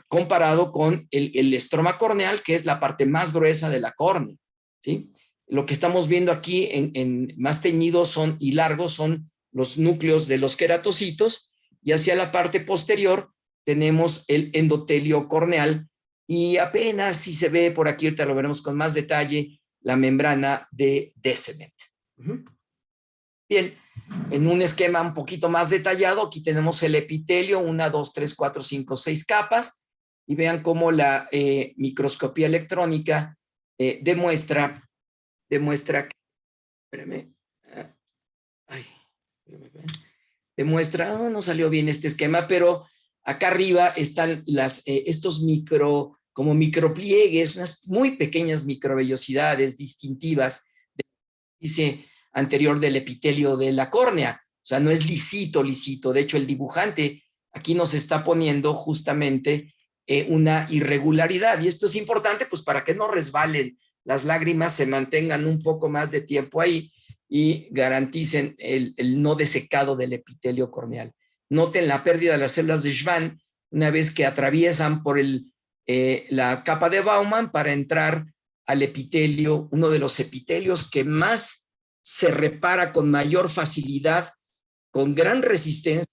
Comparado con el estroma corneal, que es la parte más gruesa de la córnea, ¿sí? Lo que estamos viendo aquí en más teñidos y largos son los núcleos de los queratocitos, y hacia la parte posterior tenemos el endotelio corneal, y apenas si se ve por aquí, ahorita lo veremos con más detalle, la membrana de Descemet. Bien, en un esquema un poquito más detallado, aquí tenemos el epitelio, 1, 2, 3, 4, 5, 6 capas, y vean cómo la microscopía electrónica demuestra que, espérame, demuestra, no salió bien este esquema, pero acá arriba están estos como micropliegues, unas muy pequeñas microvellosidades distintivas del índice anterior del epitelio de la córnea. O sea, no es lisito. De hecho, el dibujante aquí nos está poniendo justamente una irregularidad. Y esto es importante, pues, para que no resbalen las lágrimas, se mantengan un poco más de tiempo ahí y garanticen el no desecado del epitelio corneal. Noten la pérdida de las células de Schwann una vez que atraviesan por la capa de Baumann para entrar al epitelio, uno de los epitelios que más se repara con mayor facilidad, con gran resistencia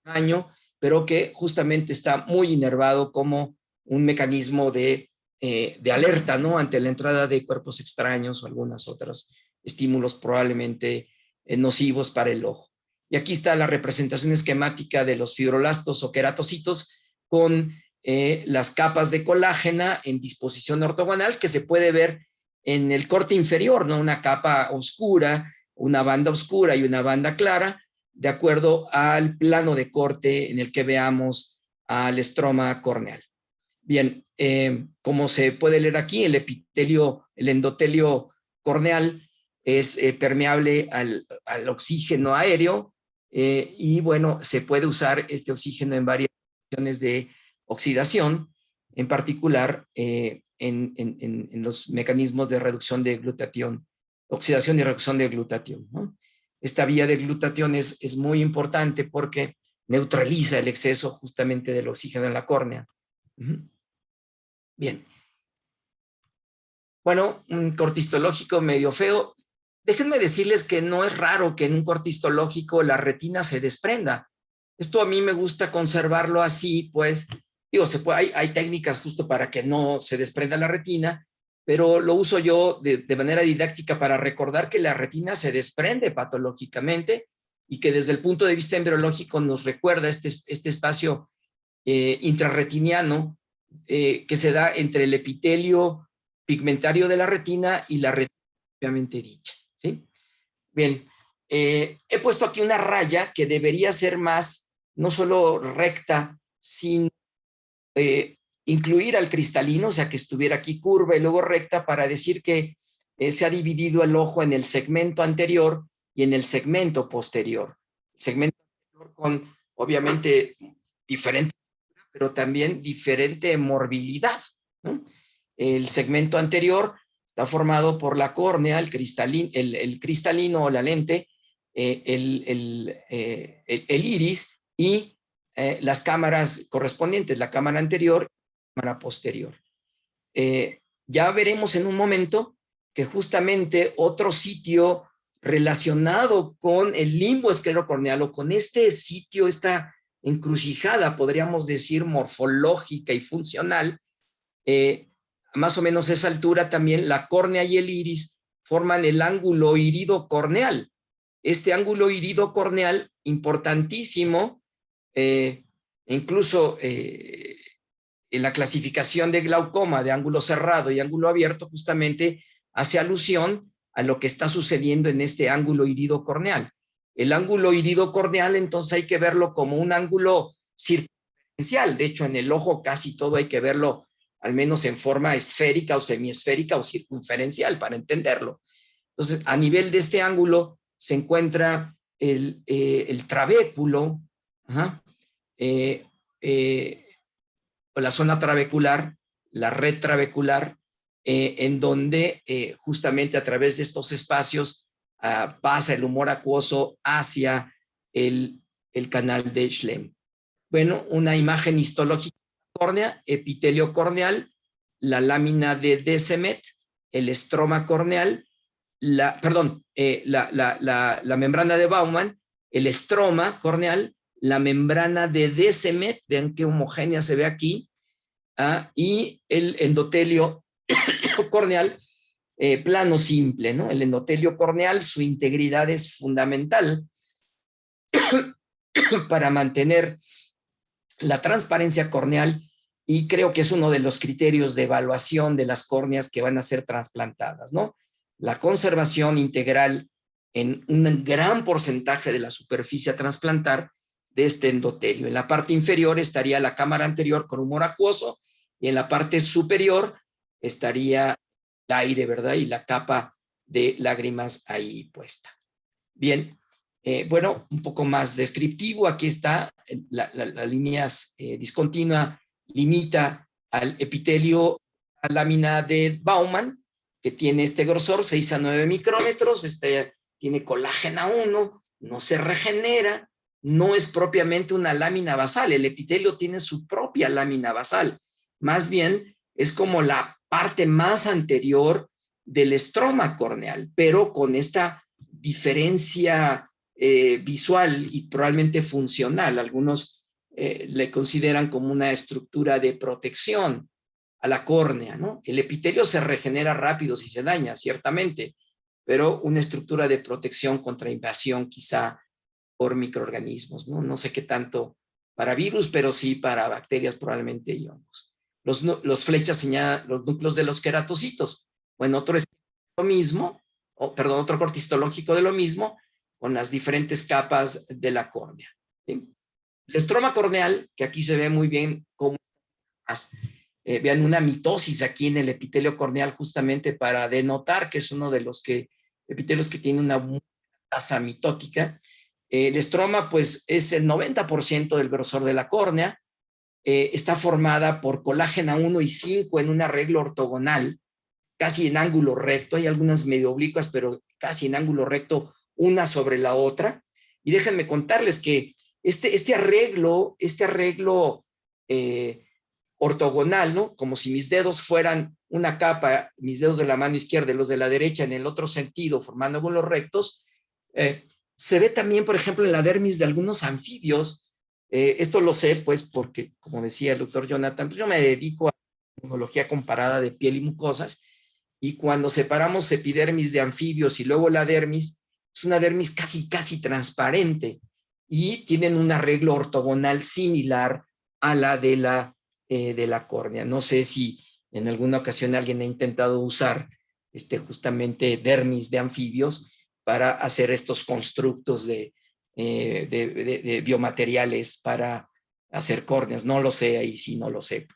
al daño, pero que justamente está muy inervado como un mecanismo de alerta, ¿no? Ante la entrada de cuerpos extraños o algunos otros estímulos probablemente nocivos para el ojo. Y aquí está la representación esquemática de los fibroblastos o queratocitos con las capas de colágena en disposición ortogonal, que se puede ver en el corte inferior, ¿no? Una capa oscura, una banda oscura y una banda clara, de acuerdo al plano de corte en el que veamos al estroma corneal. Bien, como se puede leer aquí, el endotelio corneal es permeable al oxígeno aéreo y bueno, se puede usar este oxígeno en varias situaciones de oxidación, en particular en los mecanismos de reducción de glutatión, oxidación y reducción de glutatión, ¿no? Esta vía de glutatión es muy importante porque neutraliza el exceso justamente del oxígeno en la córnea. Bien. Bueno, un corte histológico medio feo. Déjenme decirles que no es raro que en un corte histológico la retina se desprenda. Esto a mí me gusta conservarlo así, pues, digo, hay técnicas justo para que no se desprenda la retina, pero lo uso yo de manera didáctica para recordar que la retina se desprende patológicamente y que desde el punto de vista embriológico nos recuerda este espacio intrarretiniano que se da entre el epitelio pigmentario de la retina y la retina propiamente dicha, ¿sí? Bien, he puesto aquí una raya que debería ser más, no solo recta, sin incluir al cristalino, o sea, que estuviera aquí curva y luego recta, para decir que se ha dividido el ojo en el segmento anterior y en el segmento posterior. El segmento anterior con, obviamente, diferente, pero también diferente morbilidad, ¿no? El segmento anterior está formado por la córnea, el cristalino o la lente, el iris y las cámaras correspondientes, la cámara anterior y la cámara posterior. Ya veremos en un momento que justamente otro sitio relacionado con el limbo esclerocorneal o con este sitio, esta encrucijada, podríamos decir, morfológica y funcional, más o menos a esa altura también la córnea y el iris forman el ángulo irido corneal. este ángulo iridocorneal, importantísimo, incluso en la clasificación de glaucoma de ángulo cerrado y ángulo abierto, justamente hace alusión a lo que está sucediendo en este ángulo iridocorneal. El ángulo iridocorneal, entonces, hay que verlo como un ángulo circunferencial. De hecho, en el ojo casi todo hay que verlo al menos en forma esférica o semiesférica o circunferencial para entenderlo. Entonces, a nivel de este ángulo se encuentra el trabéculo, la zona trabecular, la red trabecular, en donde justamente a través de estos espacios pasa el humor acuoso hacia el canal de Schlemm. Bueno, una imagen histológica de la córnea, epitelio corneal, la lámina de Descemet, el estroma corneal, la membrana de Baumann, el estroma corneal, la membrana de Descemet, vean qué homogénea se ve aquí, y el endotelio corneal plano simple, ¿no? El endotelio corneal, su integridad es fundamental para mantener la transparencia corneal, y creo que es uno de los criterios de evaluación de las córneas que van a ser trasplantadas, ¿no? La conservación integral en un gran porcentaje de la superficie a trasplantar de este endotelio. En la parte inferior estaría la cámara anterior con humor acuoso, y en la parte superior estaría el aire, ¿verdad? Y la capa de lágrimas ahí puesta. Bien, bueno, un poco más descriptivo, aquí está la línea discontinua, limita al epitelio, a lámina de Baumann, que tiene este grosor, 6 a 9 micrómetros, tiene colágeno 1, no se regenera, no es propiamente una lámina basal, el epitelio tiene su propia lámina basal, más bien es como la parte más anterior del estroma corneal, pero con esta diferencia visual y probablemente funcional. Algunos le consideran como una estructura de protección a la córnea, ¿no? El epitelio se regenera rápido si se daña, ciertamente, pero una estructura de protección contra invasión quizá por microorganismos, ¿no? No sé qué tanto para virus, pero sí para bacterias probablemente y hongos. Los flechas señalan los núcleos de los queratocitos. Bueno, otro es lo mismo, otro corte histológico de lo mismo, con las diferentes capas de la córnea, ¿sí? El estroma corneal, que aquí se ve muy bien cómo vean una mitosis aquí en el epitelio corneal, justamente para denotar que es uno de los epitelios que tiene una tasa mitótica. El estroma, pues, es el 90% del grosor de la córnea. Está formada por colágeno 1 y 5 en un arreglo ortogonal, casi en ángulo recto. Hay algunas medio oblicuas, pero casi en ángulo recto, una sobre la otra. Y déjenme contarles que este arreglo ortogonal, ¿no? Como si mis dedos fueran una capa, mis dedos de la mano izquierda y los de la derecha en el otro sentido, formando ángulos rectos, se ve también, por ejemplo, en la dermis de algunos anfibios. Esto lo sé, pues, porque, como decía el doctor Jonathan, pues yo me dedico a inmunología comparada de piel y mucosas, y cuando separamos epidermis de anfibios y luego la dermis, es una dermis casi transparente, y tienen un arreglo ortogonal similar a la de la córnea. No sé si en alguna ocasión alguien ha intentado usar justamente dermis de anfibios para hacer estos constructos de biomateriales para hacer córneas. No lo sé, ahí sí no lo sé.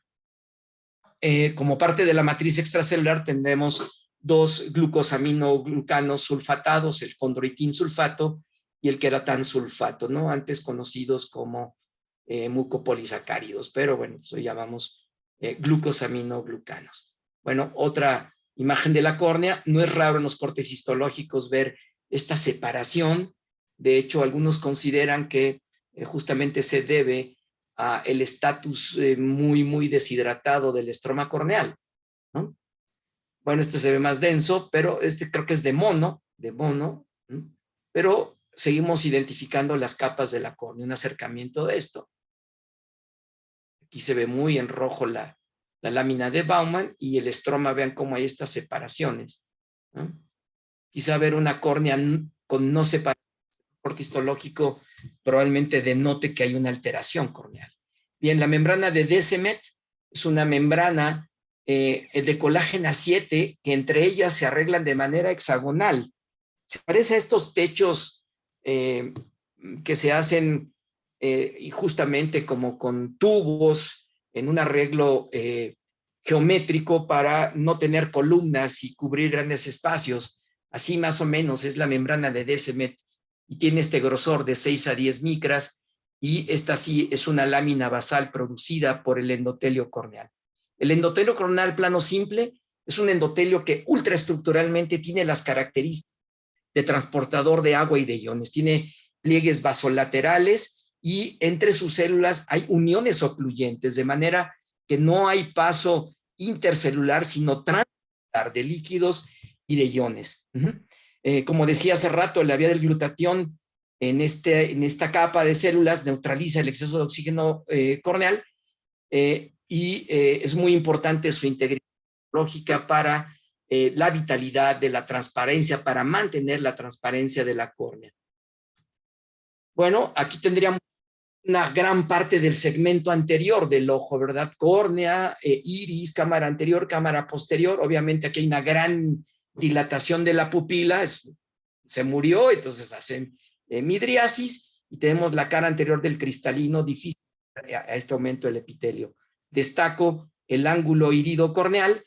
Como parte de la matriz extracelular tendremos dos glucosaminoglucanos sulfatados, el condroitin sulfato y el queratan sulfato, ¿no? Antes conocidos como mucopolisacáridos, pero bueno, pues hoy llamamos glucosaminoglucanos. Bueno, otra imagen de la córnea. No es raro en los cortes histológicos ver esta separación. De hecho, algunos consideran que justamente se debe a el estatus muy deshidratado del estroma corneal, ¿no? Bueno, este se ve más denso, pero creo que es de mono, ¿no? Pero seguimos identificando las capas de la córnea, un acercamiento de esto. Aquí se ve muy en rojo la lámina de Baumann y el estroma, vean cómo hay estas separaciones, ¿no? Quizá ver una córnea con no separación reporte histológico probablemente denote que hay una alteración corneal. Bien, la membrana de Descemet es una membrana de colágena 7 que entre ellas se arreglan de manera hexagonal. Se parece a estos techos que se hacen y justamente como con tubos en un arreglo geométrico para no tener columnas y cubrir grandes espacios. Así más o menos es la membrana de Descemet y tiene este grosor de 6 a 10 micras y esta sí es una lámina basal producida por el endotelio corneal. El endotelio corneal plano simple es un endotelio que ultraestructuralmente tiene las características de transportador de agua y de iones. Tiene pliegues vasolaterales y entre sus células hay uniones ocluyentes, de manera que no hay paso intercelular, sino transcelular de líquidos y de iones. Como decía hace rato, la vía del glutatión en esta capa de células neutraliza el exceso de oxígeno corneal y es muy importante su integridad lógica para la vitalidad de la transparencia, para mantener la transparencia de la córnea. Bueno, aquí tendríamos una gran parte del segmento anterior del ojo, ¿verdad? Córnea, iris, cámara anterior, cámara posterior. Obviamente aquí hay una gran dilatación de la pupila, se murió, entonces hacen midriasis y tenemos la cara anterior del cristalino, difícil a este aumento del epitelio. Destaco el ángulo irido corneal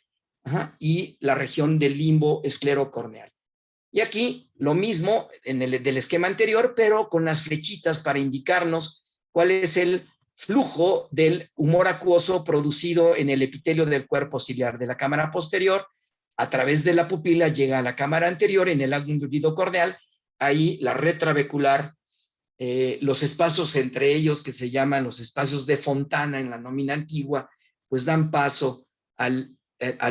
y la región del limbo esclerocorneal. Y aquí lo mismo del esquema anterior, pero con las flechitas para indicarnos cuál es el flujo del humor acuoso producido en el epitelio del cuerpo ciliar de la cámara posterior. A través de la pupila llega a la cámara anterior en el ángulo irido corneal, ahí la red trabecular, los espacios entre ellos que se llaman los espacios de Fontana en la nómina antigua, pues dan paso al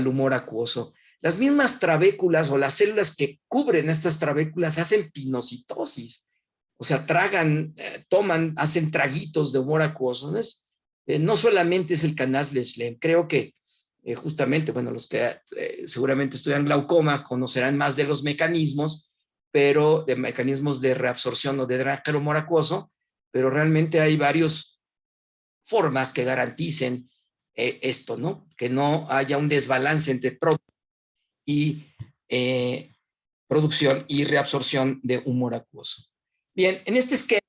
humor acuoso. Las mismas trabéculas o las células que cubren estas trabéculas hacen pinocitosis, o sea, tragan, toman, hacen traguitos de humor acuoso. No solamente es el canal de Schlemm, creo que justamente, bueno, los que seguramente estudian glaucoma conocerán más de los mecanismos, pero de mecanismos de reabsorción o de drenaje del humor acuoso, pero realmente hay varias formas que garanticen esto, ¿no? Que no haya un desbalance entre producción y reabsorción de humor acuoso. Bien, en este esquema,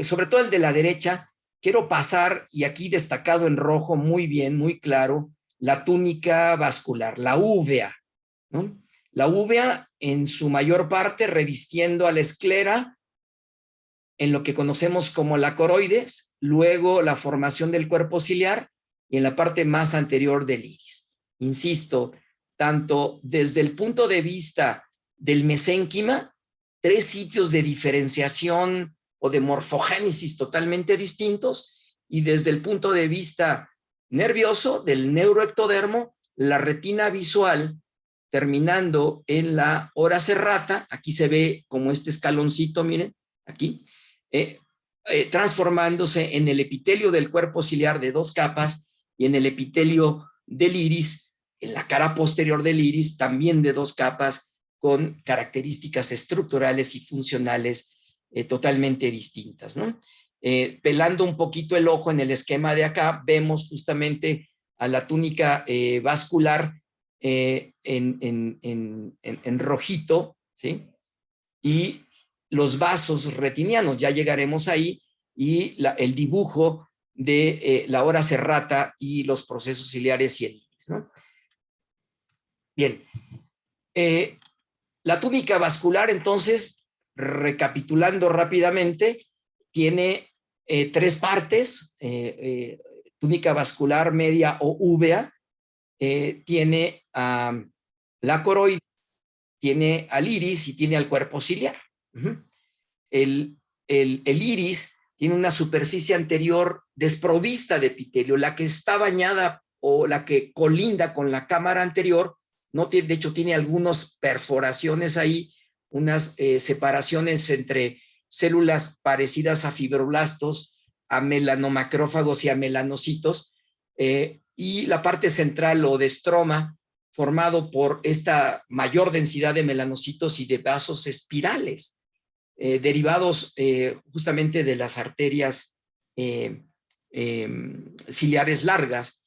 sobre todo el de la derecha, quiero pasar, y aquí destacado en rojo muy bien, muy claro, la túnica vascular, la úvea, ¿no? La úvea en su mayor parte revistiendo a la esclera en lo que conocemos como la coroides, luego la formación del cuerpo ciliar y en la parte más anterior del iris. Insisto, tanto desde el punto de vista del mesénquima, 3 sitios de diferenciación o de morfogénesis totalmente distintos, y desde el punto de vista nervioso, del neuroectodermo, la retina visual, terminando en la ora serrata, aquí se ve como este escaloncito, miren, aquí, transformándose en el epitelio del cuerpo ciliar de 2 capas y en el epitelio del iris, en la cara posterior del iris, también de 2 capas, con características estructurales y funcionales totalmente distintas, ¿no? Pelando un poquito el ojo en el esquema de acá, vemos justamente a la túnica vascular en rojito, ¿sí? Y los vasos retinianos, ya llegaremos ahí, y el dibujo de la ora serrata y los procesos ciliares y el iris, ¿no? Bien. La túnica vascular, entonces, recapitulando rápidamente, tiene 3 partes, túnica vascular media o úvea, tiene la coroide, tiene al iris y tiene al cuerpo ciliar. El iris tiene una superficie anterior desprovista de epitelio, la que está bañada o la que colinda con la cámara anterior, no tiene, de hecho tiene algunas perforaciones ahí, unas separaciones entre células parecidas a fibroblastos, a melanomacrófagos y a melanocitos, y la parte central o de estroma, formado por esta mayor densidad de melanocitos y de vasos espirales. derivados justamente de las arterias ciliares largas,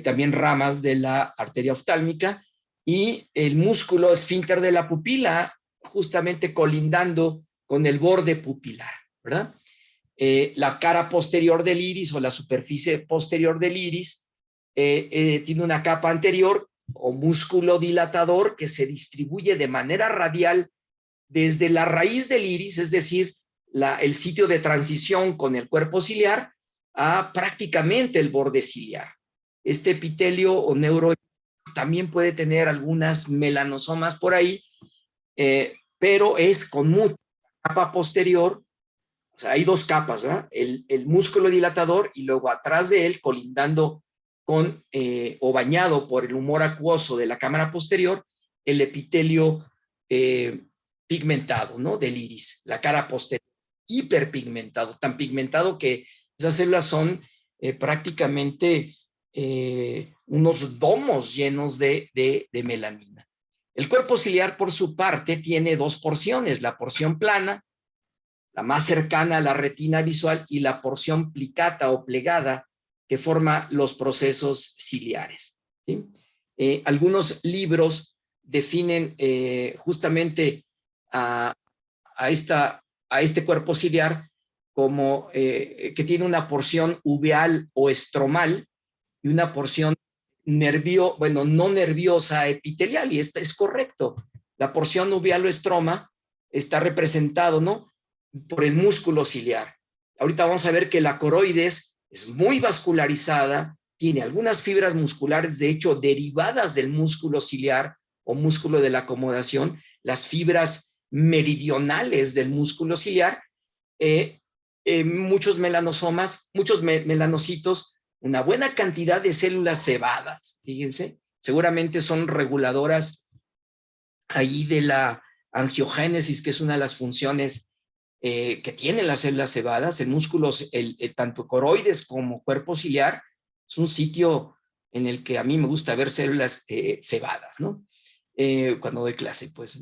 también ramas de la arteria oftálmica, y el músculo esfínter de la pupila, justamente colindando con el borde pupilar, ¿verdad? La cara posterior del iris o la superficie posterior del iris tiene una capa anterior o músculo dilatador que se distribuye de manera radial desde la raíz del iris, es decir, el sitio de transición con el cuerpo ciliar, a prácticamente el borde ciliar. Este epitelio o neuro también puede tener algunas melanosomas por ahí, pero es con mucha capa posterior. O sea, hay dos capas, ¿verdad? El músculo dilatador y luego atrás de él, colindando con o bañado por el humor acuoso de la cámara posterior, el epitelio pigmentado, ¿no? Del iris, la cara posterior, hiperpigmentado, tan pigmentado que esas células son prácticamente unos domos llenos de melanina. El cuerpo ciliar, por su parte, tiene dos porciones, la porción plana, la más cercana a la retina visual, y la porción plicata o plegada que forma los procesos ciliares, ¿sí? Algunos libros definen justamente a este cuerpo ciliar como que tiene una porción uveal o estromal y una porción no nerviosa epitelial, y esta es correcto. La porción uveal o estroma está representado, ¿no?, por el músculo ciliar. Ahorita vamos a ver que la coroides es muy vascularizada, tiene algunas fibras musculares, de hecho, derivadas del músculo ciliar o músculo de la acomodación, las fibras meridionales del músculo ciliar, muchos melanosomas, muchos melanocitos, una buena cantidad de células cebadas, fíjense, seguramente son reguladoras ahí de la angiogénesis, que es una de las funciones que tienen las células cebadas. El músculo, tanto coroides como cuerpo ciliar, es un sitio en el que a mí me gusta ver células cebadas, ¿no? Cuando doy clase, pues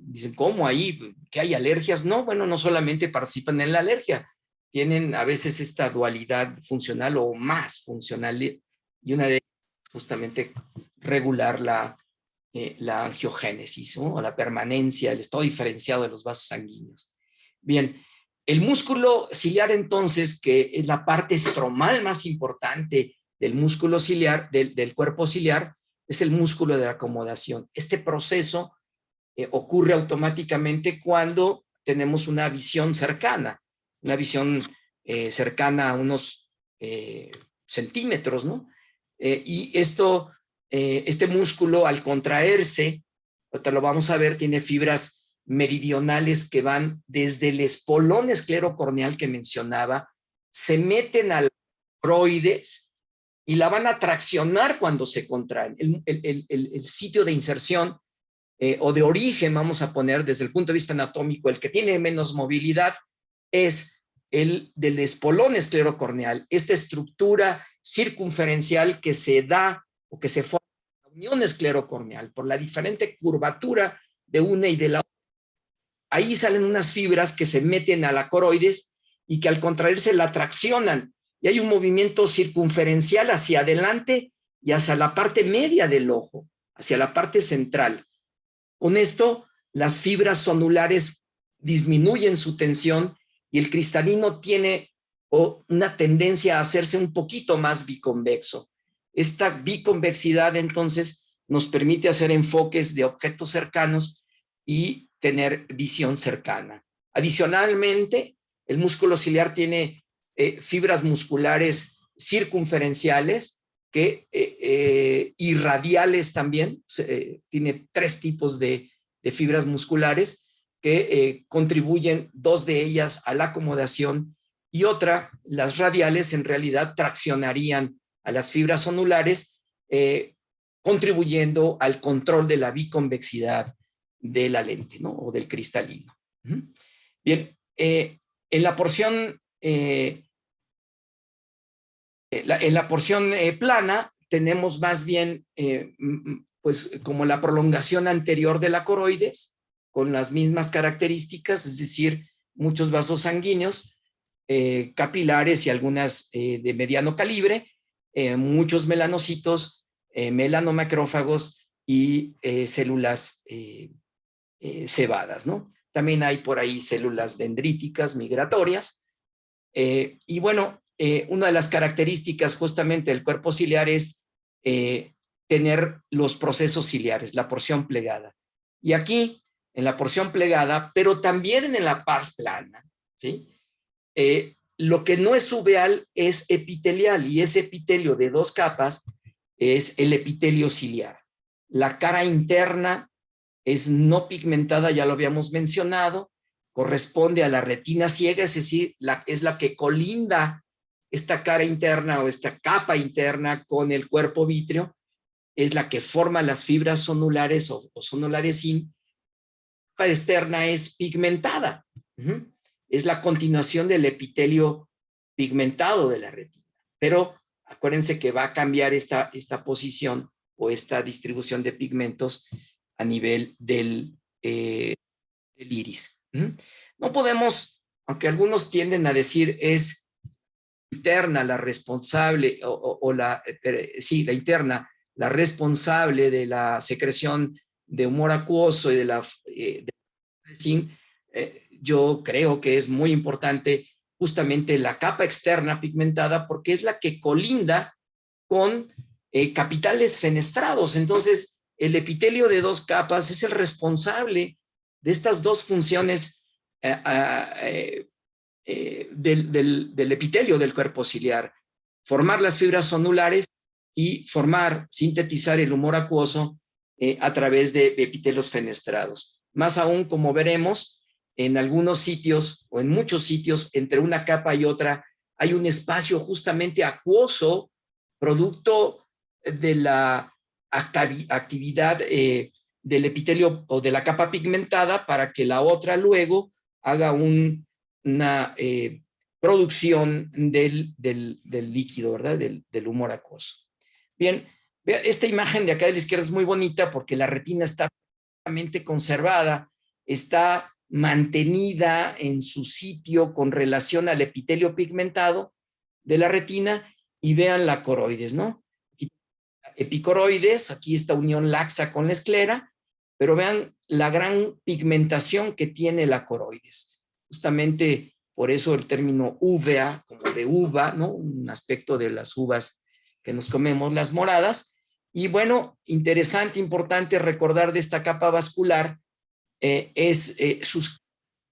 dicen, ¿cómo ahí? ¿Que hay alergias? No, bueno, no solamente participan en la alergia, tienen a veces esta dualidad funcional o más funcional, y una de ellas justamente regular la angiogénesis, ¿no?, o la permanencia, el estado diferenciado de los vasos sanguíneos. Bien, el músculo ciliar, entonces, que es la parte estromal más importante del músculo ciliar, del cuerpo ciliar, es el músculo de acomodación. Este proceso ocurre automáticamente cuando tenemos una visión cercana a unos centímetros, ¿no? Y este músculo, al contraerse, ahorita lo vamos a ver, tiene fibras meridionales que van desde el espolón esclerocorneal que mencionaba, se meten a la coroides y la van a traccionar cuando se contraen. El sitio de inserción o de origen, vamos a poner desde el punto de vista anatómico, el que tiene menos movilidad es el del espolón esclerocorneal, esta estructura circunferencial que se da o que se forma en la unión esclerocorneal por la diferente curvatura de una y de la otra. Ahí salen unas fibras que se meten a la coroides y que al contraerse la traccionan, y hay un movimiento circunferencial hacia adelante y hacia la parte media del ojo, hacia la parte central. Con esto, las fibras zonulares disminuyen su tensión y el cristalino tiene una tendencia a hacerse un poquito más biconvexo. Esta biconvexidad, entonces, nos permite hacer enfoques de objetos cercanos y tener visión cercana. Adicionalmente, el músculo ciliar tiene fibras musculares circunferenciales y radiales también. Tiene tres tipos de fibras musculares que contribuyen, dos de ellas a la acomodación y otra, las radiales, en realidad traccionarían a las fibras zonulares, contribuyendo al control de la biconvexidad de la lente, ¿no?, o del cristalino. Bien, en la porción plana tenemos más bien pues como la prolongación anterior de la coroides, con las mismas características, es decir, muchos vasos sanguíneos, capilares y algunas de mediano calibre, muchos melanocitos, melanomacrófagos y células cebadas, ¿no? También hay por ahí células dendríticas migratorias. Y bueno, una de las características justamente del cuerpo ciliar es tener los procesos ciliares, la porción plegada. Y aquí, en la porción plegada, pero también en la pars plana, ¿sí? Lo que no es uveal es epitelial, y ese epitelio de 2 capas es el epitelio ciliar. La cara interna es no pigmentada, ya lo habíamos mencionado, corresponde a la retina ciega, es decir, es la que colinda esta cara interna o esta capa interna con el cuerpo vítreo, es la que forma las fibras sonulares o sonulares sin. La cara externa es pigmentada. Es la continuación del epitelio pigmentado de la retina. Pero acuérdense que va a cambiar esta posición o esta distribución de pigmentos a nivel del iris. No podemos, aunque algunos tienden a decir es interna la responsable, la interna, la responsable de la secreción de humor acuoso y de la yo creo que es muy importante justamente la capa externa pigmentada porque es la que colinda con capitales fenestrados. Entonces, el epitelio de 2 capas es el responsable de estas 2 funciones del epitelio del cuerpo ciliar: formar las fibras sonulares y sintetizar el humor acuoso a través de epitelios fenestrados. Más aún, como veremos, en algunos sitios o en muchos sitios, entre una capa y otra, hay un espacio justamente acuoso, producto de la actividad del epitelio o de la capa pigmentada, para que la otra luego haga una producción del líquido, ¿verdad? Del humor acuoso. Bien, esta imagen de acá de la izquierda es muy bonita porque la retina está perfectamente conservada, está mantenida en su sitio con relación al epitelio pigmentado de la retina, y vean la coroides, ¿no? Epicoroides, aquí esta unión laxa con la esclera, pero vean la gran pigmentación que tiene la coroides. Justamente por eso el término uvea, como de uva, ¿no? Un aspecto de las uvas que nos comemos, las moradas. Y bueno, interesante, importante recordar de esta capa vascular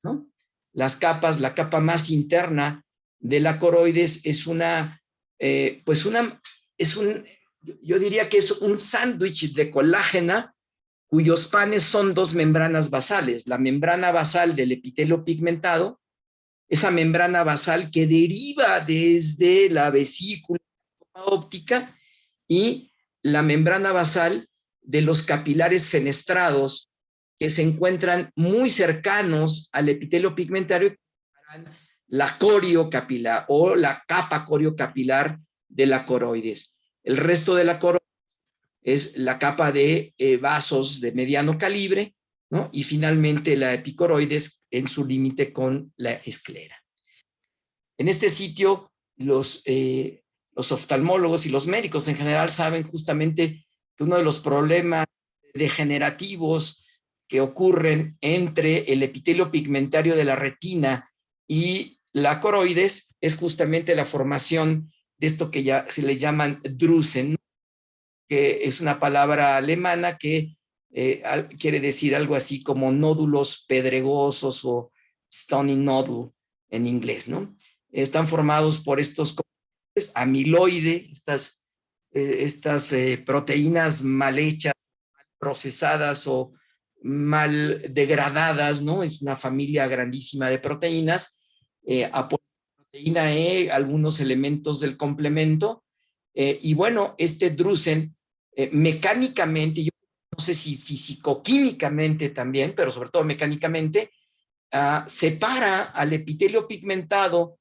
¿no? Las capas, la capa más interna de la coroides es yo diría que es un sándwich de colágena cuyos panes son 2 membranas basales: la membrana basal del epitelio pigmentado, esa membrana basal que deriva desde la vesícula óptica, y la membrana basal de los capilares fenestrados que se encuentran muy cercanos al epitelio pigmentario, la coriocapilar o la capa coriocapilar de la coroides. El resto de la coroides es la capa de vasos de mediano calibre, ¿no? Y finalmente la epicoroides en su límite con la esclera. En este sitio, los oftalmólogos y los médicos en general saben justamente que uno de los problemas degenerativos que ocurren entre el epitelio pigmentario de la retina y la coroides es justamente la formación de esto que ya se le llaman Drüsen, que es una palabra alemana que quiere decir algo así como nódulos pedregosos o stony nodule en inglés, ¿no? Están formados por estos componentes, amiloide, estas proteínas mal hechas, mal procesadas o mal degradadas, ¿no? Es una familia grandísima de proteínas, proteína E, algunos elementos del complemento, y bueno, este Drüsen mecánicamente, yo no sé si físico-químicamente también, pero sobre todo mecánicamente, separa al epitelio pigmentado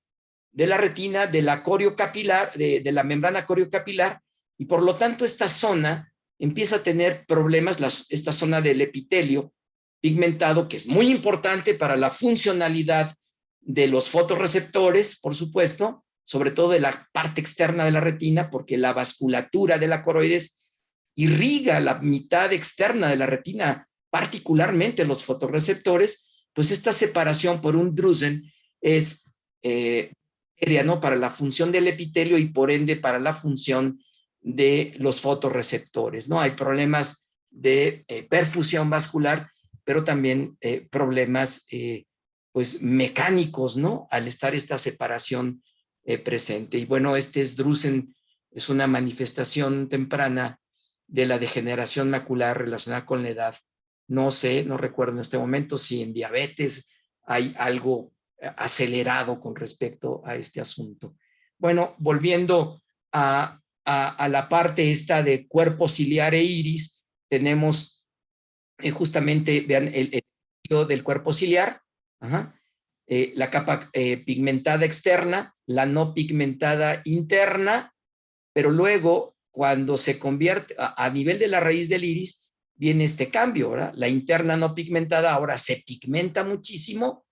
de la retina de la coriocapilar, de la membrana coriocapilar, y por lo tanto esta zona empieza a tener problemas, esta zona del epitelio pigmentado, que es muy importante para la funcionalidad de los fotorreceptores, por supuesto, sobre todo de la parte externa de la retina, porque la vasculatura de la coroides irriga la mitad externa de la retina, particularmente los fotorreceptores. Pues esta separación por un drusen es ¿no? Para la función del epitelio y por ende para la función de los fotorreceptores, ¿no? Hay problemas de perfusión vascular, pero también problemas pues mecánicos, ¿no? Al estar esta separación presente. Y bueno, este drusen es una manifestación temprana de la degeneración macular relacionada con la edad. No sé, no recuerdo en este momento si en diabetes hay algo acelerado con respecto a este asunto. Bueno, volviendo a la parte esta de cuerpo ciliar e iris, tenemos justamente, vean, el del cuerpo ciliar, la capa pigmentada externa, la no pigmentada interna, pero luego cuando se convierte a nivel de la raíz del iris, viene este cambio, ¿verdad? La interna no pigmentada ahora se pigmenta muchísimo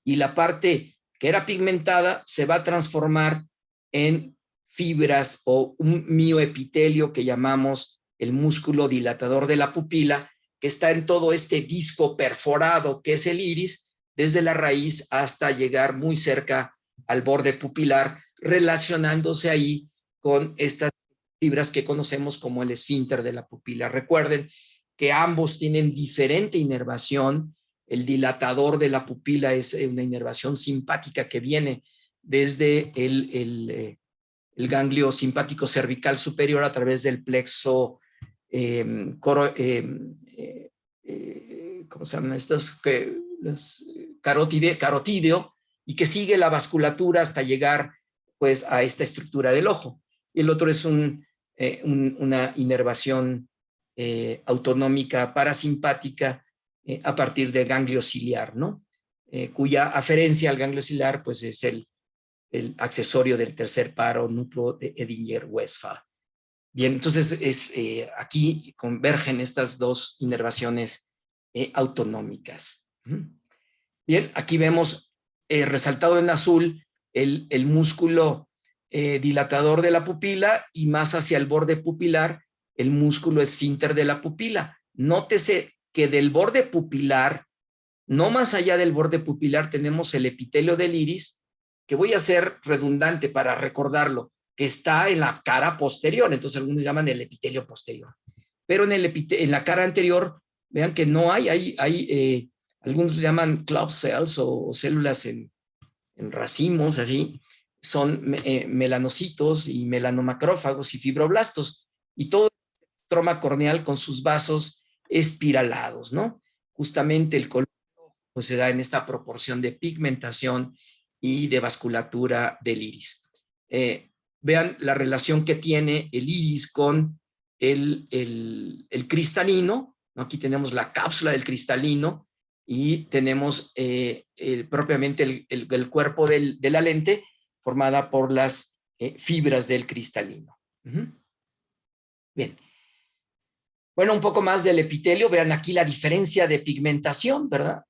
y la parte que era pigmentada se va a transformar en fibras o un mioepitelio que llamamos el músculo dilatador de la pupila, que está en todo este disco perforado que es el iris, desde la raíz hasta llegar muy cerca al borde pupilar, relacionándose ahí con estas fibras que conocemos como el esfínter de la pupila. Recuerden que ambos tienen diferente inervación. El dilatador de la pupila es una inervación simpática que viene desde el ganglio simpático cervical superior a través del plexo ¿cómo se llaman estos? Carotídeo, y que sigue la vasculatura hasta llegar pues a esta estructura del ojo. Y el otro es una inervación autonómica parasimpática a partir del ganglio ciliar, ¿no? Cuya aferencia al ganglio ciliar pues es el accesorio del tercer paro, núcleo de Edinger-Westphal. Bien, entonces aquí convergen estas dos inervaciones autonómicas. Bien, aquí vemos resaltado en azul el músculo dilatador de la pupila y más hacia el borde pupilar el músculo esfínter de la pupila. Nótese que del borde pupilar, no más allá del borde pupilar, tenemos el epitelio del iris, que voy a ser redundante para recordarlo, que está en la cara posterior, entonces algunos llaman el epitelio posterior. Pero en la cara anterior, vean que no hay algunos llaman club cells o células en racimos, así, son melanocitos y melanomacrófagos y fibroblastos, y todo el estroma corneal con sus vasos espiralados, ¿no? Justamente el color pues se da en esta proporción de pigmentación y de vasculatura del iris. Vean la relación que tiene el iris con el cristalino, ¿no? Aquí tenemos la cápsula del cristalino y tenemos propiamente el cuerpo de la lente formada por las fibras del cristalino. Bien. Bueno, un poco más del epitelio. Vean aquí la diferencia de pigmentación, ¿verdad?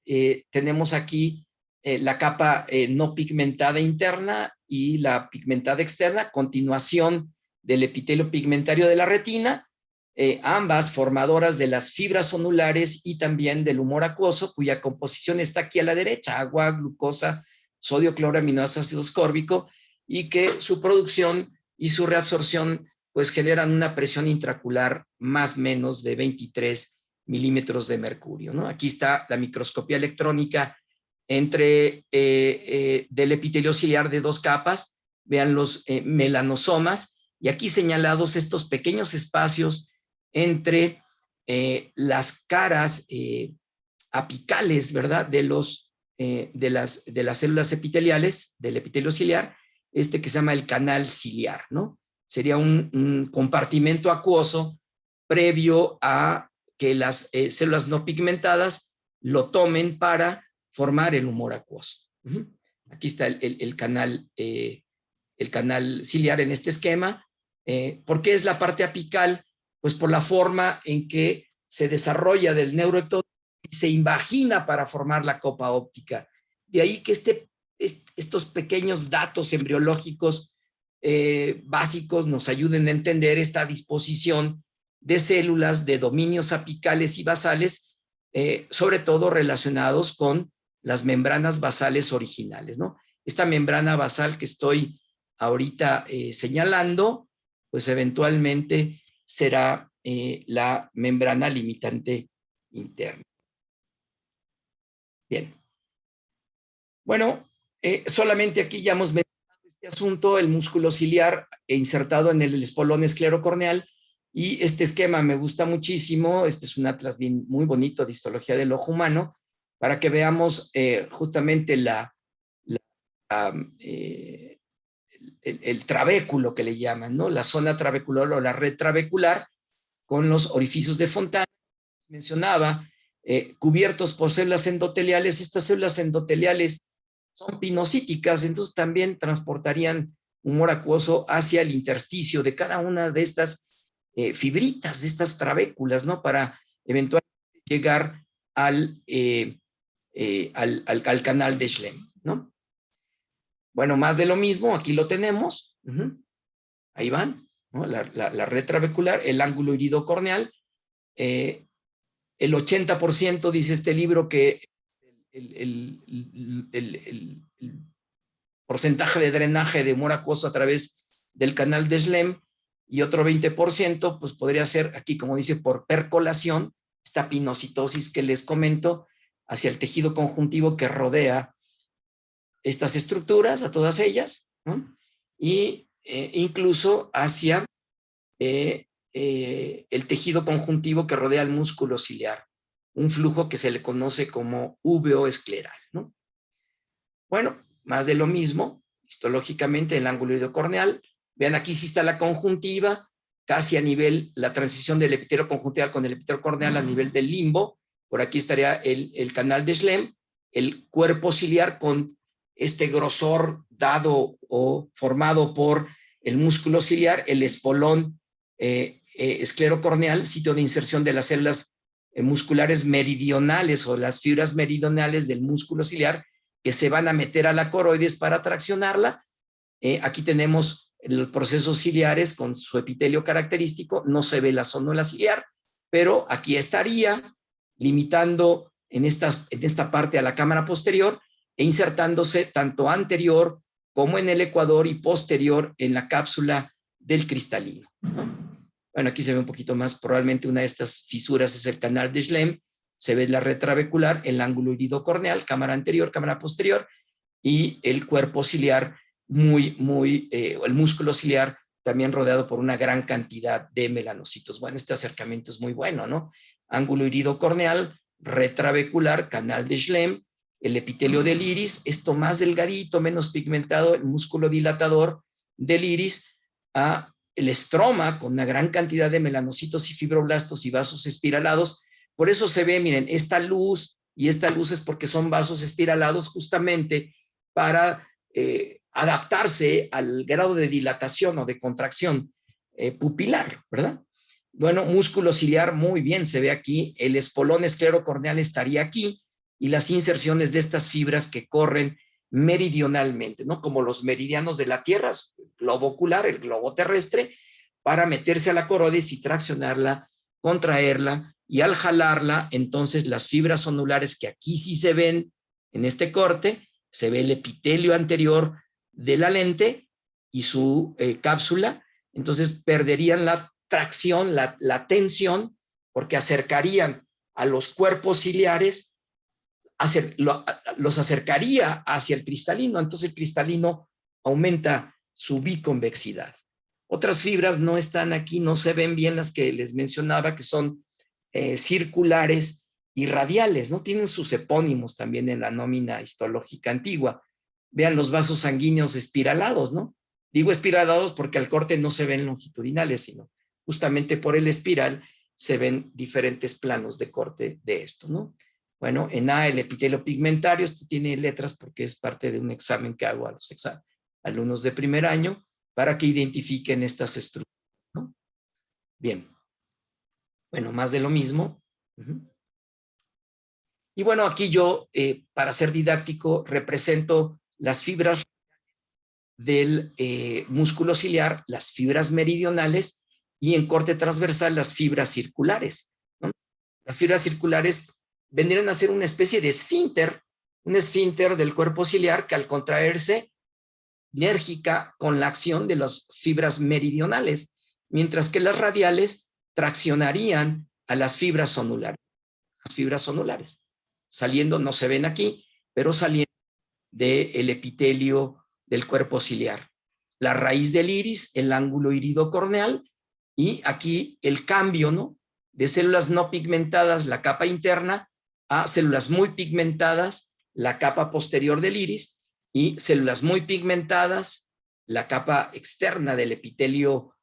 Tenemos aquí la capa no pigmentada interna y la pigmentada externa, continuación del epitelio pigmentario de la retina, ambas formadoras de las fibras onulares y también del humor acuoso, cuya composición está aquí a la derecha, agua, glucosa, sodio, cloro, aminoácido ascórbico, y que su producción y su reabsorción pues generan una presión intraocular más o menos de 23 milímetros de mercurio, ¿no? Aquí está la microscopía electrónica del epitelio ciliar de dos capas. Vean los melanosomas, y aquí señalados estos pequeños espacios entre las caras apicales, ¿verdad? De las células epiteliales del epitelio ciliar, que se llama el canal ciliar, ¿no? Sería un compartimento acuoso previo a que las células no pigmentadas lo tomen para formar el humor acuoso. Aquí está el canal ciliar en este esquema. ¿Por qué es la parte apical? Pues por la forma en que se desarrolla del neuroectodérmico y se invagina para formar la copa óptica. De ahí que este estos pequeños datos embriológicos básicos nos ayuden a entender esta disposición de células de dominios apicales y basales, sobre todo relacionados con las membranas basales originales, ¿no? Esta membrana basal que estoy ahorita señalando, pues eventualmente será la membrana limitante interna. Bien. Bueno, solamente aquí ya hemos mencionado este asunto, el músculo ciliar insertado en el espolón esclerocorneal, y este esquema me gusta muchísimo. Este es un atlas muy bonito de histología del ojo humano, para que veamos justamente el trabéculo que le llaman, ¿no? La zona trabecular o la red trabecular con los orificios de Fontana. Mencionaba, cubiertos por células endoteliales. Estas células endoteliales son pinocíticas, entonces también transportarían humor acuoso hacia el intersticio de cada una de estas fibritas, de estas trabéculas, ¿no? Para eventualmente llegar al canal de Schlemm, ¿no? Bueno, más de lo mismo, aquí lo tenemos. Ahí van, ¿no? La red trabecular, el ángulo iridocorneal. El 80% dice este libro que el porcentaje de drenaje de humor acuoso a través del canal de Schlemm, y otro 20% pues podría ser aquí, como dice, por percolación, esta pinocitosis que les comento, hacia el tejido conjuntivo que rodea estas estructuras, a todas ellas, ¿no? Y incluso hacia el tejido conjuntivo que rodea el músculo ciliar, un flujo que se le conoce como uveoescleral, ¿no? Bueno, más de lo mismo, histológicamente el ángulo iridocorneal. Vean, aquí sí está la conjuntiva, casi a nivel, la transición del epitelio conjuntival con el epitelio corneal a nivel del limbo. Por aquí estaría el canal de Schlemm, el cuerpo ciliar con este grosor dado o formado por el músculo ciliar, el espolón esclerocorneal, sitio de inserción de las células musculares meridionales o las fibras meridionales del músculo ciliar, que se van a meter a la coroides para traccionarla. Aquí tenemos los procesos ciliares con su epitelio característico. No se ve la zónula ciliar, pero aquí estaría limitando en esta parte a la cámara posterior e insertándose tanto anterior como en el ecuador y posterior en la cápsula del cristalino, ¿no? Bueno, aquí se ve un poquito más. Probablemente una de estas fisuras es el canal de Schlemm. Se ve la red trabecular, el ángulo iridocorneal, cámara anterior, cámara posterior, y el cuerpo ciliar el músculo ciliar también rodeado por una gran cantidad de melanocitos. Bueno, este acercamiento es muy bueno, ¿no? Ángulo iridocorneal, red trabecular, canal de Schlemm, el epitelio del iris, esto más delgadito, menos pigmentado, el músculo dilatador del iris, el estroma con una gran cantidad de melanocitos y fibroblastos y vasos espiralados. Por eso se ve, miren, esta luz es porque son vasos espiralados justamente para adaptarse al grado de dilatación o de contracción pupilar, ¿verdad? Bueno, músculo ciliar, muy bien, se ve aquí, el espolón esclerocorneal estaría aquí, y las inserciones de estas fibras que corren meridionalmente, ¿no? Como los meridianos de la Tierra, el globo ocular, el globo terrestre, para meterse a la coroides y traccionarla, contraerla, y al jalarla, entonces las fibras zonulares que aquí sí se ven en este corte, se ve el epitelio anterior de la lente y su cápsula, entonces perderían la tracción, la tensión, porque acercarían a los cuerpos ciliares, los acercaría hacia el cristalino, entonces el cristalino aumenta su biconvexidad. Otras fibras no están aquí, no se ven bien las que les mencionaba, que son circulares y radiales, ¿no? Tienen sus epónimos también en la nómina histológica antigua. Vean los vasos sanguíneos espiralados, ¿no? Digo espiralados porque al corte no se ven longitudinales, sino justamente por el espiral se ven diferentes planos de corte de esto, ¿no? Bueno, en A, el epitelio pigmentario, esto tiene letras porque es parte de un examen que hago a los alumnos de primer año para que identifiquen estas estructuras, ¿no? Bien. Bueno, más de lo mismo. Y bueno, aquí yo, para ser didáctico, represento las fibras del músculo ciliar, las fibras meridionales y en corte transversal las fibras circulares, ¿no? Las fibras circulares vendrían a ser una especie de esfínter, un esfínter del cuerpo ciliar que al contraerse enérgica con la acción de las fibras meridionales, mientras que las radiales traccionarían a las fibras zonulares. Las fibras zonulares, saliendo, no se ven aquí, pero saliendo del epitelio del cuerpo ciliar. La raíz del iris, el ángulo iridocorneal, y aquí el cambio, ¿no?, de células no pigmentadas, la capa interna, a células muy pigmentadas, la capa posterior del iris, y células muy pigmentadas, la capa externa del epitelio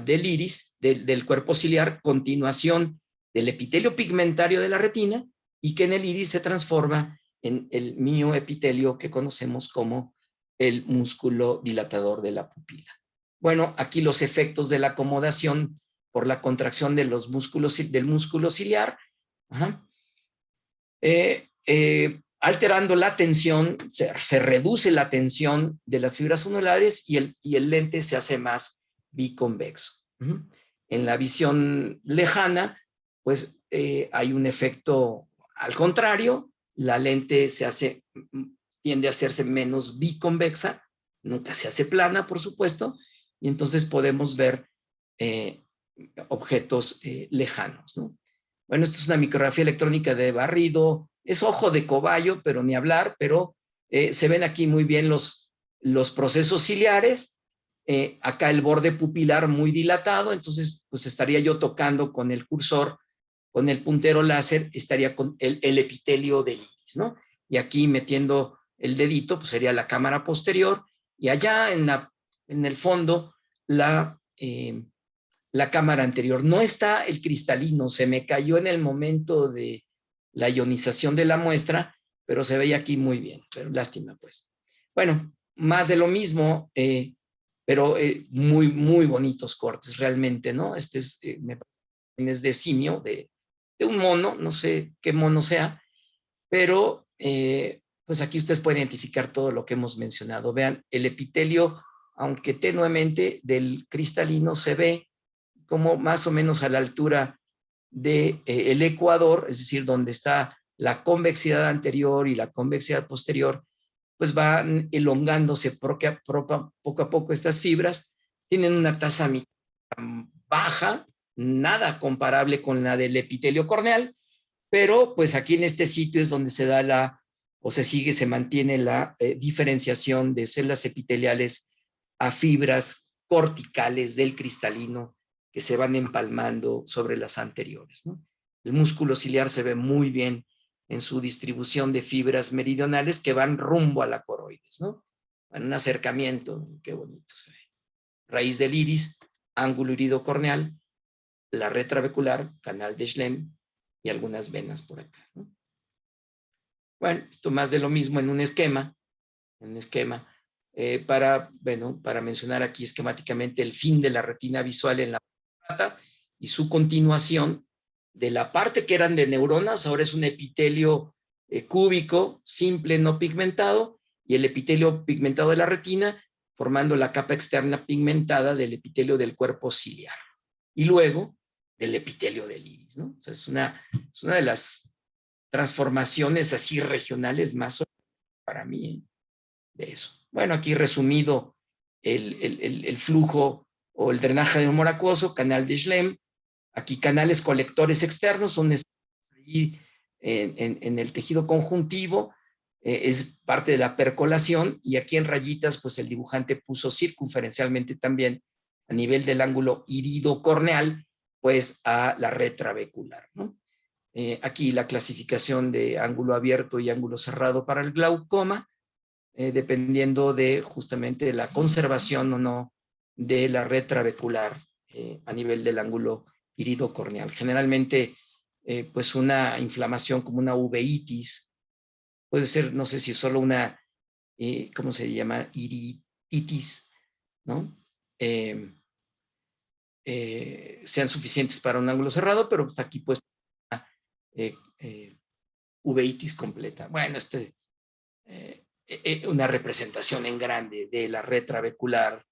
del iris, del cuerpo ciliar, continuación del epitelio pigmentario de la retina, y que en el iris se transforma en el mioepitelio que conocemos como el músculo dilatador de la pupila. Bueno, aquí los efectos de la acomodación por la contracción de los músculos, del músculo ciliar, alterando la tensión, se reduce la tensión de las fibras zonulares y el lente se hace más biconvexo. En la visión lejana, pues hay un efecto al contrario, la lente tiende a hacerse menos biconvexa, nunca se hace plana, por supuesto, y entonces podemos ver objetos lejanos, ¿no? Bueno, esto es una micrografía electrónica de barrido, es ojo de cobayo, pero ni hablar, pero se ven aquí muy bien los procesos ciliares, acá el borde pupilar muy dilatado, entonces pues estaría yo tocando con el cursor, con el puntero láser, estaría con el epitelio del iris, ¿no? Y aquí metiendo el dedito, pues sería la cámara posterior, y allá en el fondo la cámara anterior. No está el cristalino, se me cayó en el momento de la ionización de la muestra, pero se veía aquí muy bien, pero lástima pues. Bueno, más de lo mismo, pero muy, muy bonitos cortes realmente, ¿no? Este es de simio, de un mono, no sé qué mono sea, pero pues aquí ustedes pueden identificar todo lo que hemos mencionado. Vean, el epitelio, aunque tenuemente del cristalino, se ve como más o menos a la altura del ecuador, es decir, donde está la convexidad anterior y la convexidad posterior, pues van elongándose poco a poco estas fibras, tienen una tasa baja, nada comparable con la del epitelio corneal, pero pues aquí en este sitio es donde se da se mantiene la diferenciación de células epiteliales a fibras corticales del cristalino que se van empalmando sobre las anteriores, ¿no? El músculo ciliar se ve muy bien en su distribución de fibras meridionales que van rumbo a la coroides, ¿no? En un acercamiento, qué bonito se ve. Raíz del iris, ángulo iridocorneal, la red trabecular, canal de Schlemm y algunas venas por acá, ¿no? Bueno, esto más de lo mismo en un esquema, para mencionar aquí esquemáticamente el fin de la retina visual en la plata y su continuación de la parte que eran de neuronas, ahora es un epitelio cúbico, simple, no pigmentado, y el epitelio pigmentado de la retina, formando la capa externa pigmentada del epitelio del cuerpo ciliar. Y luego del epitelio del iris, ¿no? O sea, es una de las transformaciones así regionales más para mí de eso. Bueno, aquí resumido el flujo o el drenaje de humor acuoso, canal de Schlemm, aquí canales colectores externos, son ahí en el tejido conjuntivo, es parte de la percolación, y aquí en rayitas, pues el dibujante puso circunferencialmente también a nivel del ángulo iridocorneal, pues a la red trabecular, ¿no? Aquí la clasificación de ángulo abierto y ángulo cerrado para el glaucoma, dependiendo de justamente la conservación o no de la red trabecular a nivel del ángulo iridocorneal. Generalmente, pues una inflamación como una uveitis, puede ser, no sé si solo una, ¿cómo se llama? Iritis, ¿no? Sean suficientes para un ángulo cerrado, pero pues aquí pues uveitis completa. Bueno, una representación en grande de la red trabecular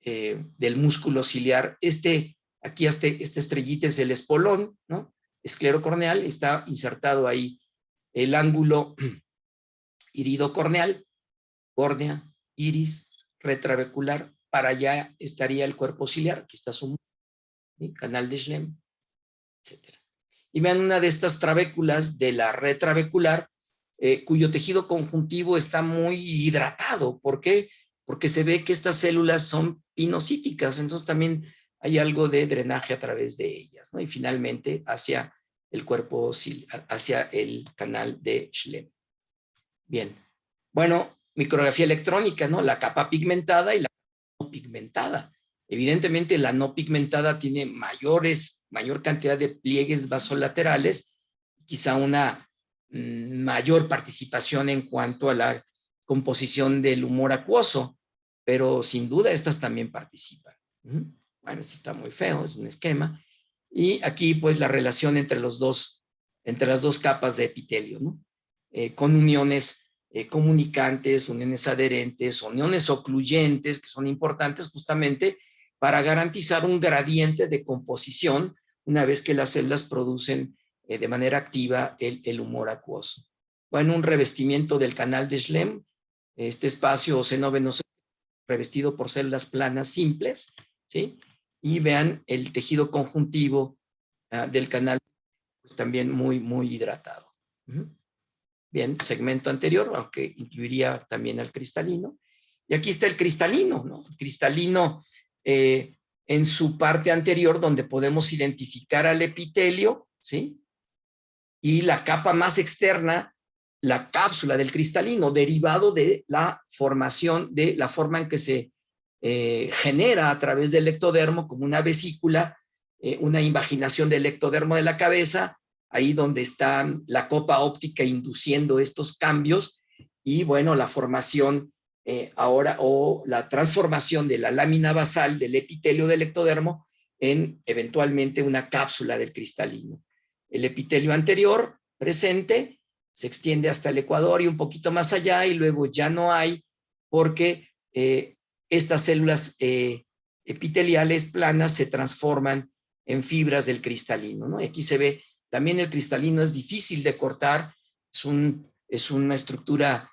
del músculo ciliar. Aquí esta estrellita es el espolón, ¿no? Esclerocorneal, está insertado ahí el ángulo iridocorneal, córnea, iris, red trabecular. Para allá estaría el cuerpo ciliar, aquí está su canal de Schlemm, etc. Y vean una de estas trabéculas de la red trabecular, cuyo tejido conjuntivo está muy hidratado. ¿Por qué? Porque se ve que estas células son pinocíticas, entonces también hay algo de drenaje a través de ellas, ¿no? Y finalmente hacia el cuerpo, hacia el canal de Schlemm. Bien. Bueno, micrografía electrónica, ¿no? La capa pigmentada y la no pigmentada. Evidentemente la no pigmentada tiene mayor cantidad de pliegues vasolaterales, quizá una mayor participación en cuanto a la composición del humor acuoso, pero sin duda estas también participan. Bueno, esto está muy feo, es un esquema. Y aquí pues la relación entre las dos capas de epitelio, ¿no? Con uniones comunicantes, uniones adherentes, uniones ocluyentes, que son importantes justamente para garantizar un gradiente de composición una vez que las células producen de manera activa el humor acuoso. Bueno, un revestimiento del canal de Schlemm, este espacio senovenoso revestido por células planas simples, ¿sí? Y vean el tejido conjuntivo del canal, pues, también muy hidratado. Bien, segmento anterior, aunque incluiría también al cristalino. Y aquí está el cristalino, ¿no? El cristalino en su parte anterior, donde podemos identificar al epitelio, ¿sí? Y la capa más externa, la cápsula del cristalino, derivado de la formación, de la forma en que se genera a través del ectodermo, como una vesícula, una invaginación del ectodermo de la cabeza, ahí donde está la copa óptica induciendo estos cambios, y bueno, la formación ahora, o la transformación de la lámina basal del epitelio del ectodermo en eventualmente una cápsula del cristalino. El epitelio anterior, presente, se extiende hasta el ecuador y un poquito más allá, y luego ya no hay, porque estas células epiteliales planas se transforman en fibras del cristalino, ¿no? Aquí se ve también el cristalino es difícil de cortar, es una estructura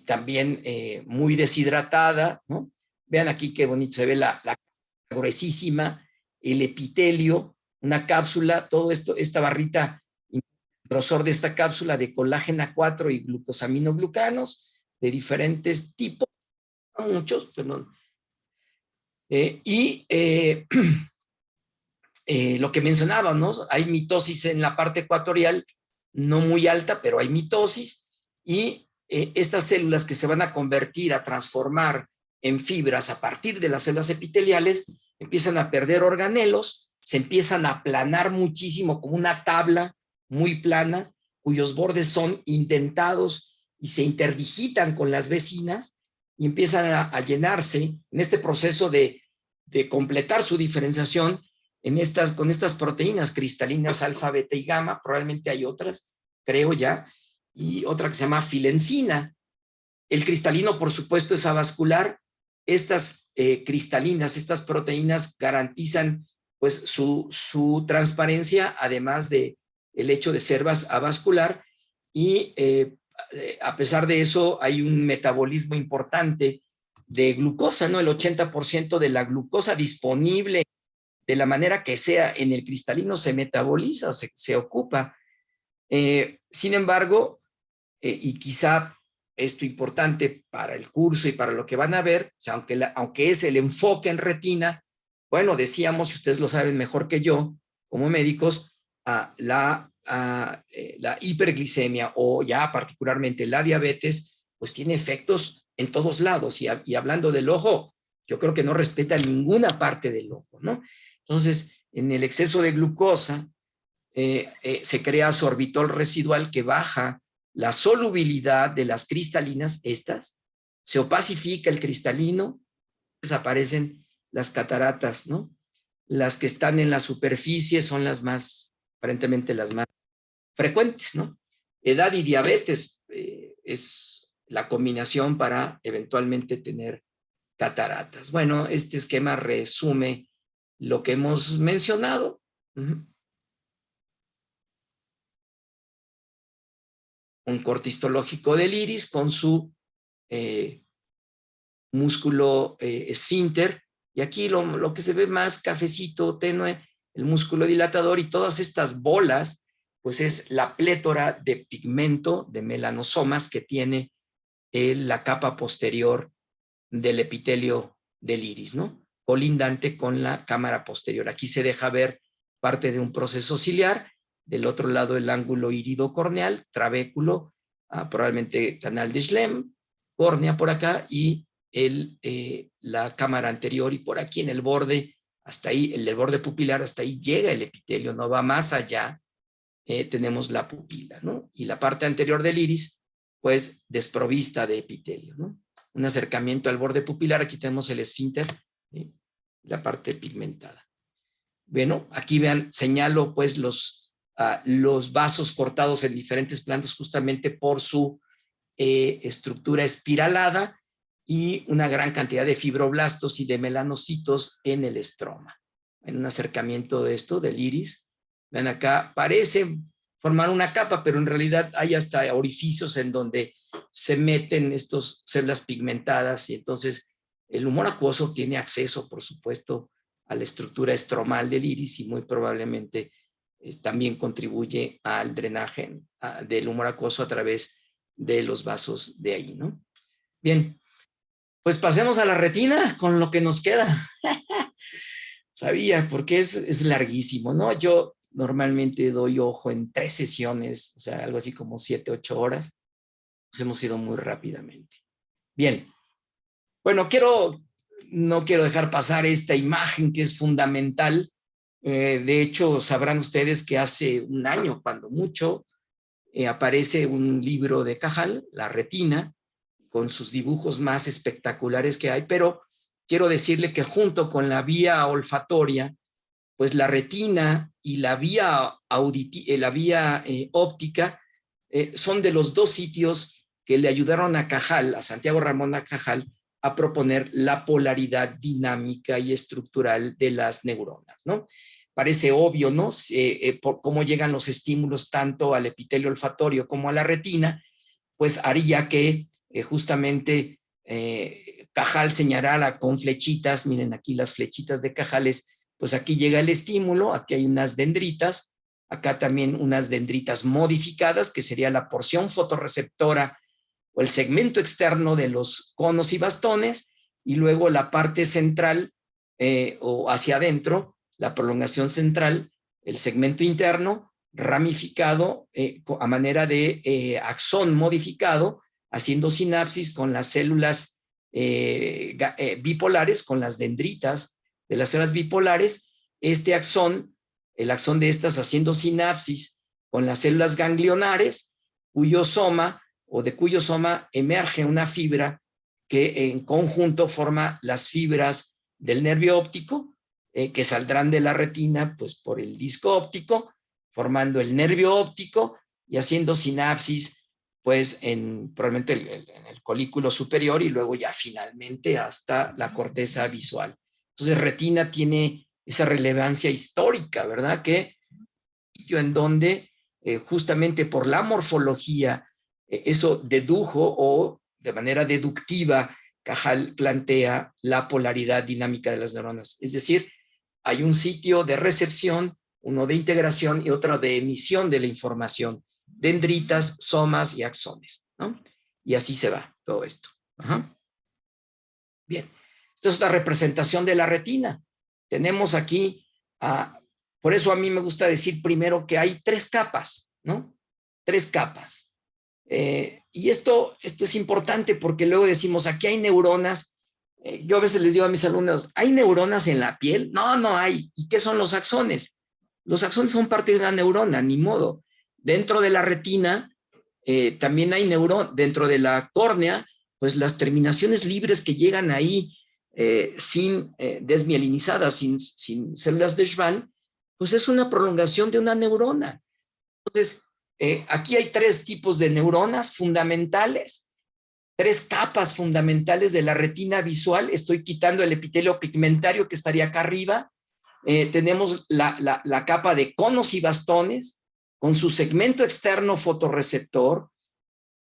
también muy deshidratada, ¿no? Vean aquí qué bonito se ve la gruesísima, el epitelio, una cápsula, todo esto, esta barrita, el grosor de esta cápsula de colágeno 4 y glucosaminoglucanos de diferentes tipos, no muchos, perdón. Lo que mencionábamos, hay mitosis en la parte ecuatorial, no muy alta, pero hay mitosis, y estas células que se van a convertir, a transformar en fibras a partir de las células epiteliales, empiezan a perder organelos, se empiezan a aplanar muchísimo, como una tabla muy plana, cuyos bordes son indentados y se interdigitan con las vecinas, y empiezan a llenarse en este proceso de completar su diferenciación con estas proteínas cristalinas alfa, beta y gamma. Probablemente hay otras, creo ya, y otra que se llama filensina. El cristalino, por supuesto, es avascular. Estas cristalinas, estas proteínas garantizan pues su transparencia, además de el hecho de ser avascular, y a pesar de eso hay un metabolismo importante de glucosa, ¿no? El 80% de la glucosa disponible de la manera que sea en el cristalino se metaboliza, se ocupa. Sin embargo, y quizá esto importante para el curso y para lo que van a ver, o sea, aunque es el enfoque en retina, bueno, decíamos, y ustedes lo saben mejor que yo, como médicos, la hiperglicemia o ya particularmente la diabetes, pues tiene efectos en todos lados, y hablando del ojo, yo creo que no respeta ninguna parte del ojo, ¿no? Entonces, en el exceso de glucosa se crea sorbitol residual que baja la solubilidad de las cristalinas, se opacifica el cristalino, desaparecen las cataratas, ¿no? Las que están en la superficie son aparentemente las más frecuentes, ¿no? Edad y diabetes es la combinación para eventualmente tener cataratas. Bueno, este esquema resume lo que hemos mencionado. Un corte histológico del iris con su músculo esfínter, y aquí lo que se ve más cafecito, tenue, el músculo dilatador, y todas estas bolas, pues es la plétora de pigmento de melanosomas que tiene la capa posterior del epitelio del iris, ¿no? Colindante con la cámara posterior. Aquí se deja ver parte de un proceso ciliar, del otro lado el ángulo iridocorneal, trabéculo, probablemente canal de Schlemm, córnea por acá, y la cámara anterior, y por aquí en el borde, hasta ahí, el borde pupilar, hasta ahí llega el epitelio, no va más allá, tenemos la pupila, ¿no? Y la parte anterior del iris, pues desprovista de epitelio, ¿no? Un acercamiento al borde pupilar, aquí tenemos el esfínter, la parte pigmentada. Bueno, aquí vean, señalo pues los vasos cortados en diferentes plantas justamente por su estructura espiralada y una gran cantidad de fibroblastos y de melanocitos en el estroma. En un acercamiento de esto, del iris, vean acá, parece formar una capa, pero en realidad hay hasta orificios en donde se meten estas células pigmentadas, y entonces el humor acuoso tiene acceso, por supuesto, a la estructura estromal del iris, y muy probablemente también contribuye al drenaje del humor acuoso a través de los vasos de ahí, ¿no? Bien, pues pasemos a la retina con lo que nos queda. Sabía, porque es larguísimo, ¿no? Yo normalmente doy ojo en 3 sesiones, o sea, algo así como 7, 8 horas. Nos hemos ido muy rápidamente. Bien, bueno, no quiero dejar pasar esta imagen que es fundamental. De hecho, sabrán ustedes que hace un año, cuando mucho, aparece un libro de Cajal, La retina, con sus dibujos más espectaculares que hay, pero quiero decirle que junto con la vía olfatoria, pues la retina y la vía óptica son de los 2 sitios que le ayudaron a Cajal, a Santiago Ramón a Cajal, a proponer la polaridad dinámica y estructural de las neuronas, ¿no? Parece obvio, ¿no? Por cómo llegan los estímulos tanto al epitelio olfatorio como a la retina, pues haría que justamente Cajal señalara con flechitas, miren aquí las flechitas de Cajales, pues aquí llega el estímulo, aquí hay unas dendritas, acá también unas dendritas modificadas, que sería la porción fotorreceptora o el segmento externo de los conos y bastones, y luego la parte central o hacia adentro, la prolongación central, el segmento interno, ramificado a manera de axón modificado, haciendo sinapsis con las células bipolares, con las dendritas de las células bipolares. Este axón, el axón de estas haciendo sinapsis con las células ganglionares, cuyo soma emerge una fibra que en conjunto forma las fibras del nervio óptico, que saldrán de la retina pues por el disco óptico, formando el nervio óptico y haciendo sinapsis pues probablemente en el colículo superior, y luego ya finalmente hasta la corteza visual. Entonces retina tiene esa relevancia histórica, ¿verdad? Que en donde justamente por la morfología eso dedujo, o de manera deductiva Cajal plantea la polaridad dinámica de las neuronas. Es decir, hay un sitio de recepción, uno de integración y otro de emisión de la información, dendritas, somas y axones, ¿no? Y así se va todo esto. Ajá. Bien, esta es la representación de la retina. Tenemos aquí, por eso a mí me gusta decir primero que hay 3 capas, ¿no? 3 capas. Y esto es importante porque luego decimos, aquí hay neuronas. Yo a veces les digo a mis alumnos, ¿hay neuronas en la piel? No, no hay. ¿Y qué son los axones? Los axones son parte de una neurona, ni modo. Dentro de la retina también hay dentro de la córnea, pues las terminaciones libres que llegan ahí sin desmielinizadas, sin células de Schwann, pues es una prolongación de una neurona. Entonces, aquí hay 3 tipos de neuronas fundamentales. tres capas fundamentales de la retina visual. Estoy quitando el epitelio pigmentario que estaría acá arriba. Tenemos la capa de conos y bastones con su segmento externo fotorreceptor,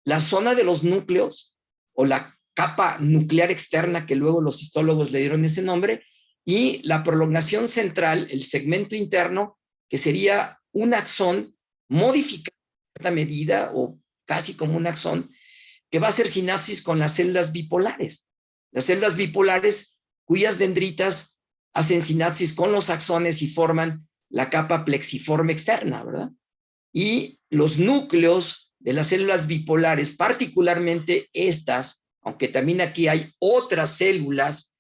la zona de los núcleos o la capa nuclear externa, que luego los histólogos le dieron ese nombre, y la prolongación central, el segmento interno, que sería un axón modificado en cierta medida o casi como un axón, que va a hacer sinapsis con las células bipolares. Las células bipolares cuyas dendritas hacen sinapsis con los axones y forman la capa plexiforme externa, ¿verdad? Y los núcleos de las células bipolares, particularmente estas, aunque también aquí hay otras células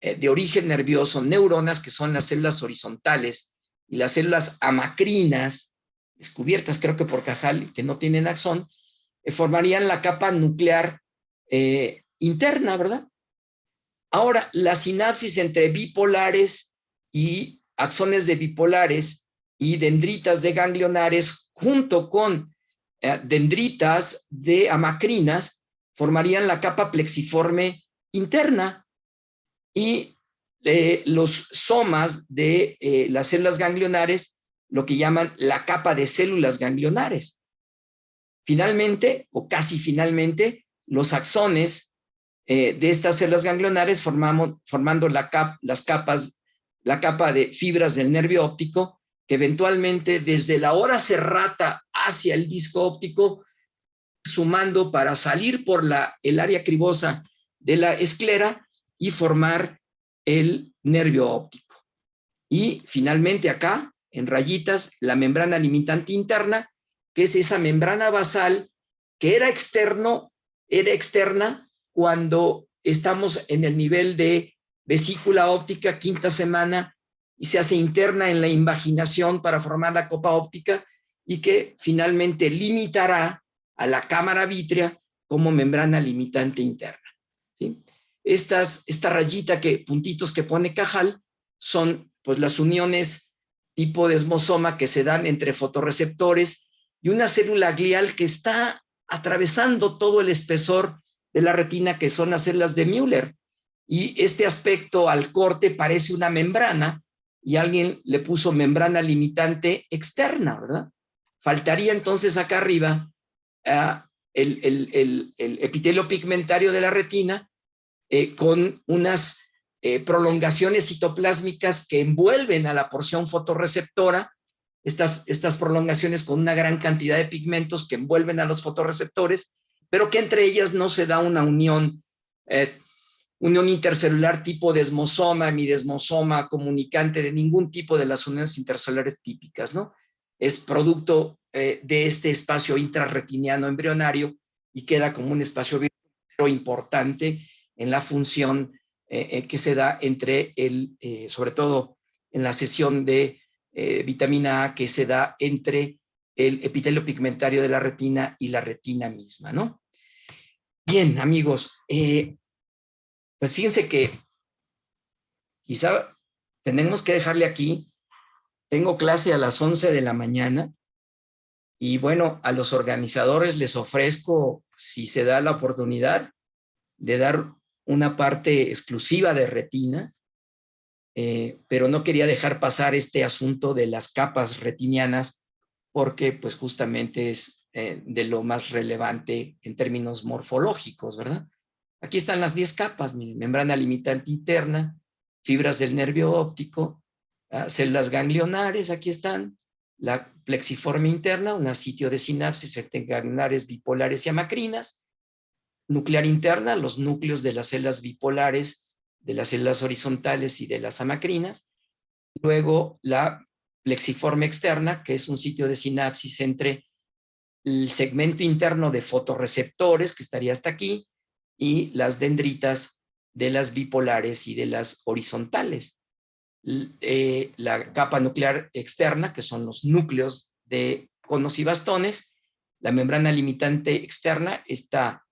de origen nervioso, neuronas, que son las células horizontales, y las células amacrinas, descubiertas creo que por Cajal, que no tienen axón, formarían la capa nuclear interna, ¿verdad? Ahora, la sinapsis entre bipolares y axones de bipolares y dendritas de ganglionares, junto con dendritas de amacrinas, formarían la capa plexiforme interna, y los somas de las células ganglionares, lo que llaman la capa de células ganglionares. Finalmente, o casi finalmente, los axones de estas células ganglionares formando la capa de fibras del nervio óptico, que eventualmente desde la hora serrata hacia el disco óptico, sumando para salir por el área cribosa de la esclera y formar el nervio óptico. Y finalmente acá, en rayitas, la membrana limitante interna, que es esa membrana basal que era externa cuando estamos en el nivel de vesícula óptica, quinta semana, y se hace interna en la invaginación para formar la copa óptica, y que finalmente limitará a la cámara vítrea como membrana limitante interna, ¿sí? Esta rayita, puntitos que pone Cajal, son pues las uniones tipo desmosoma que se dan entre fotorreceptores y una célula glial que está atravesando todo el espesor de la retina, que son las células de Müller. Y este aspecto al corte parece una membrana, y alguien le puso membrana limitante externa, ¿verdad? Faltaría entonces acá arriba el epitelio pigmentario de la retina, con unas prolongaciones citoplásmicas que envuelven a la porción fotorreceptora, estas prolongaciones con una gran cantidad de pigmentos que envuelven a los fotorreceptores, pero que entre ellas no se da una unión intercelular tipo desmosoma, hemidesmosoma, comunicante de ningún tipo de las uniones intercelulares típicas, ¿no? Es producto de este espacio intrarretiniano embrionario, y queda como un espacio importante en la función que se da entre sobre todo en la sesión de vitamina A, que se da entre el epitelio pigmentario de la retina y la retina misma, ¿no? Bien, amigos, pues fíjense que quizá tenemos que dejarle aquí. Tengo clase a las 11 de la mañana, y bueno, a los organizadores les ofrezco, si se da la oportunidad, de dar una parte exclusiva de retina, pero no quería dejar pasar este asunto de las capas retinianas, porque pues justamente es de lo más relevante en términos morfológicos, ¿verdad? Aquí están las 10 capas: membrana limitante interna, fibras del nervio óptico, células ganglionares, aquí están, la plexiforme interna, un sitio de sinapsis entre ganglionares, bipolares y amacrinas, nuclear interna, los núcleos de las células bipolares, de las células horizontales y de las amacrinas. Luego la plexiforme externa, que es un sitio de sinapsis entre el segmento interno de fotorreceptores, que estaría hasta aquí, y las dendritas de las bipolares y de las horizontales. La capa nuclear externa, que son los núcleos de conos y bastones, la membrana limitante externa, esta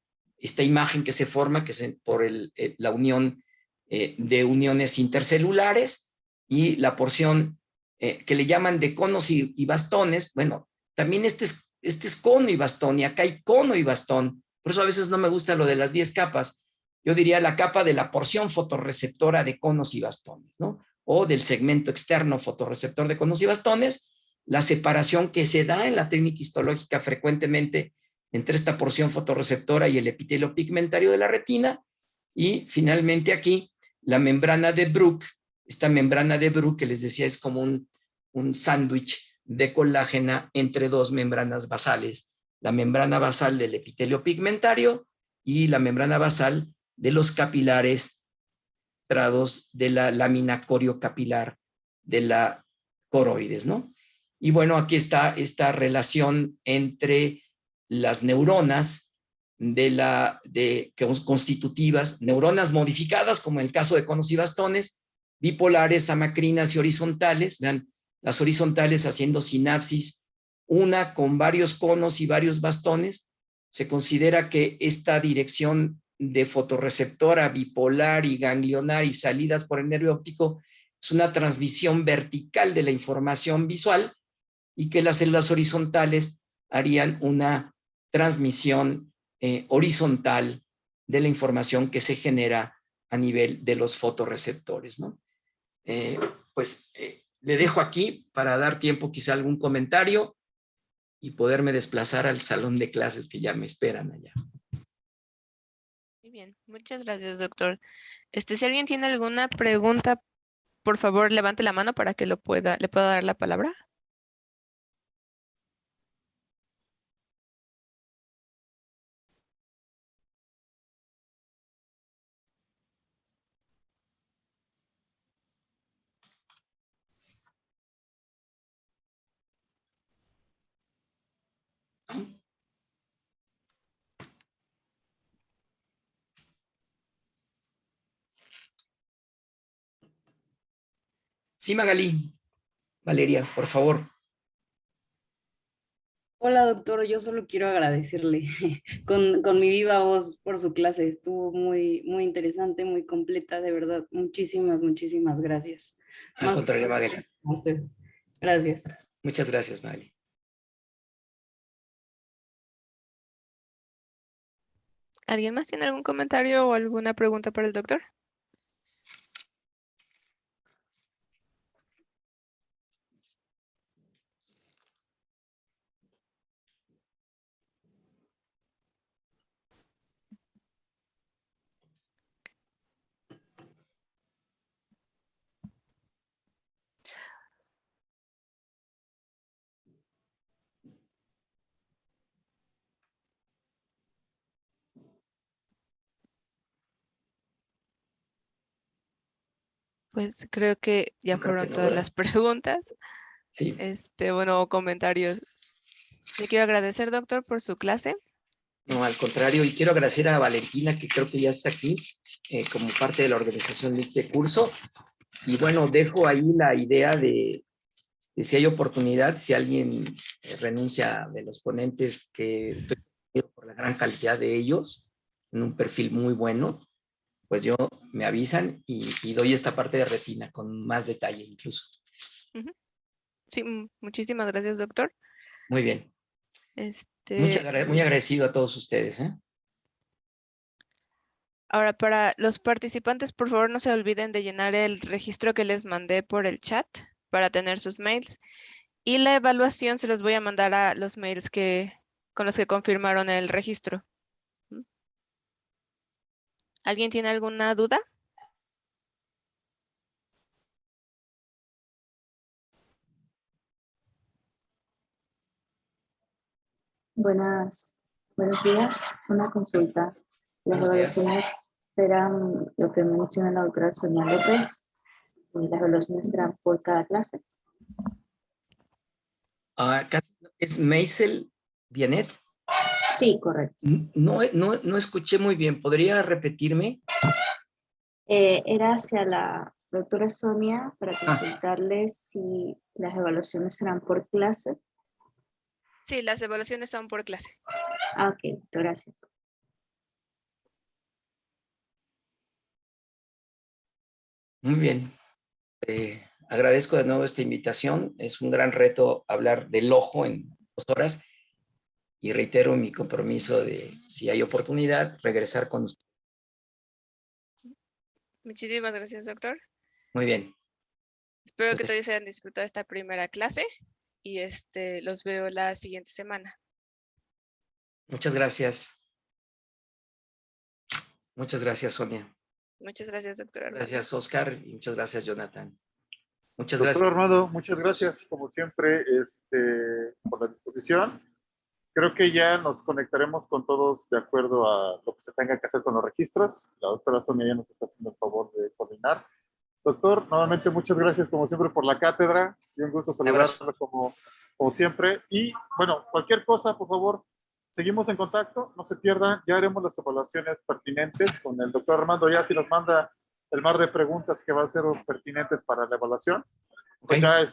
imagen que se forma, que es por la unión de uniones intercelulares, y la porción que le llaman de conos y bastones. Bueno, también este es cono y bastón, y acá hay cono y bastón Por eso a veces no me gusta lo de las 10 capas. Yo diría la capa de la porción fotorreceptora de conos y bastones, ¿no? O del segmento externo fotorreceptor de conos y bastones, la separación que se da en la técnica histológica frecuentemente entre esta porción fotorreceptora y el epitelio pigmentario de la retina, y finalmente aquí la membrana de Bruch, esta membrana de Bruch que les decía es como un sándwich de colágena entre dos membranas basales, la membrana basal del epitelio pigmentario y la membrana basal de los capilares trados de la lámina coriocapilar de la coroides, ¿no? Y bueno, aquí está esta relación entre las neuronas constitutivas, neuronas modificadas, como en el caso de conos y bastones, bipolares, amacrinas y horizontales. Vean, las horizontales haciendo sinapsis, una con varios conos y varios bastones. Se considera que esta dirección de fotorreceptora bipolar y ganglionar y salidas por el nervio óptico es una transmisión vertical de la información visual, y que las células horizontales harían una transmisión horizontal de la información que se genera a nivel de los fotorreceptores, ¿no? Le dejo aquí para dar tiempo quizá a algún comentario y poderme desplazar al salón de clases que ya me esperan allá. Muy bien, muchas gracias, doctor. Si alguien tiene alguna pregunta, por favor, levante la mano para que le pueda dar la palabra. Sí, Magalí. Valeria, por favor. Hola, doctor. Yo solo quiero agradecerle con mi viva voz por su clase. Estuvo muy, muy interesante, muy completa, de verdad. Muchísimas, muchísimas gracias. Al contrario, Magali. A usted. Gracias. Muchas gracias, Magali. ¿Alguien más tiene algún comentario o alguna pregunta para el doctor? Pues creo que ya Yo creo fueron que no, todas ¿verdad? las preguntas. Sí. Bueno, comentarios. Le quiero agradecer, doctor, por su clase. No, al contrario, y quiero agradecer a Valentina, que creo que ya está aquí, como parte de la organización de este curso. Y bueno, dejo ahí la idea de si hay oportunidad, si alguien renuncia de los ponentes, que estoy por la gran calidad de ellos, en un perfil muy bueno, pues yo me avisan y doy esta parte de retina con más detalle incluso. Sí, muchísimas gracias, doctor. Muy bien. Muy agradecido a todos ustedes, ¿eh? Ahora, para los participantes, por favor, no se olviden de llenar el registro que les mandé por el chat para tener sus mails. Y la evaluación se los voy a mandar a los mails con los que confirmaron el registro. ¿Alguien tiene alguna duda? Buenos días. Una consulta. Las Buenos días. evaluaciones serán lo que menciona la doctora Sonia López, y las evaluaciones serán por cada clase. ¿Es Maisel Bianet? Sí, correcto. No escuché muy bien. ¿Podría repetirme? Era hacia la doctora Sonia para consultarle si las evaluaciones serán por clase. Sí, las evaluaciones son por clase. Ok, gracias. Muy bien. Agradezco de nuevo esta invitación. Es un gran reto hablar del ojo en 2 horas. y reitero mi compromiso de, si hay oportunidad, regresar con usted. Muchísimas gracias, doctor. Muy bien. Espero que todos hayan disfrutado esta primera clase y los veo la siguiente semana. Muchas gracias. Muchas gracias, Sonia. Muchas gracias, doctor Armando. Gracias, Oscar, y muchas gracias, Jonathan. Muchas Doctor gracias. Armando, muchas gracias, como siempre, por la disposición. Creo que ya nos conectaremos con todos de acuerdo a lo que se tenga que hacer con los registros. La doctora Sonia ya nos está haciendo el favor de coordinar. Doctor, nuevamente muchas gracias, como siempre, por la cátedra. Y un gusto saludarlo como siempre. Y, bueno, cualquier cosa, por favor, seguimos en contacto. No se pierdan. Ya haremos las evaluaciones pertinentes con el doctor Armando. Ya si nos manda el mar de preguntas que va a ser pertinentes para la evaluación, pues ya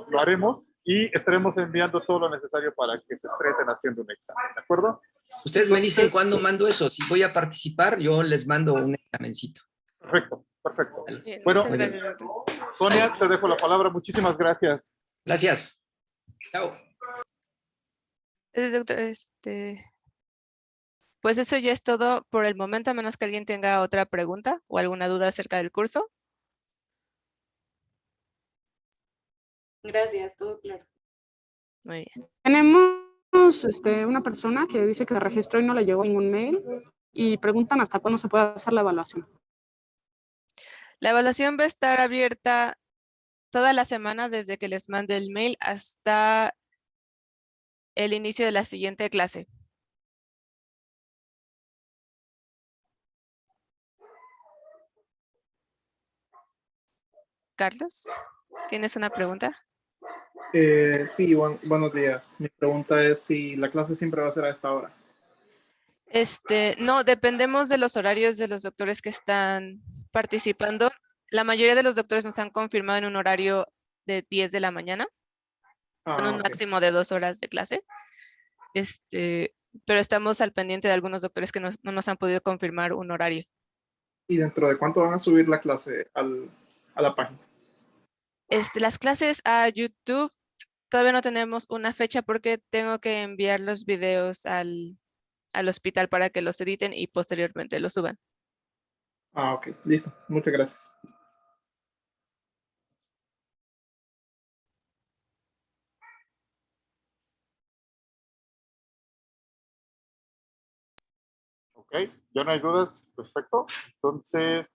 lo haremos y estaremos enviando todo lo necesario para que se estresen haciendo un examen, ¿de acuerdo? Ustedes me dicen cuándo mando eso. Si voy a participar, yo les mando un examencito. Perfecto, perfecto. Bien, Bueno, muchas gracias, doctor. Sonia, te dejo la palabra. Muchísimas gracias. Gracias. Chao. Gracias, doctor. Pues eso ya es todo por el momento, a menos que alguien tenga otra pregunta o alguna duda acerca del curso. Gracias, todo claro. Muy bien. Tenemos una persona que dice que se registró y no le llegó ningún mail y preguntan hasta cuándo se puede hacer la evaluación. La evaluación va a estar abierta toda la semana desde que les mande el mail hasta el inicio de la siguiente clase. Carlos, ¿tienes una pregunta? Sí, buenos días. Mi pregunta es si la clase siempre va a ser a esta hora. No, dependemos de los horarios de los doctores que están participando. La mayoría de los doctores nos han confirmado en un horario de 10 de la mañana, con un Ok. máximo de 2 horas de clase. Pero estamos al pendiente de algunos doctores que no nos han podido confirmar un horario. ¿Y dentro de cuánto van a subir la clase a la página? Las clases a YouTube, todavía no tenemos una fecha porque tengo que enviar los videos al hospital para que los editen y posteriormente los suban. Ok, listo. Muchas gracias. Ok, ya no hay dudas respecto. Entonces,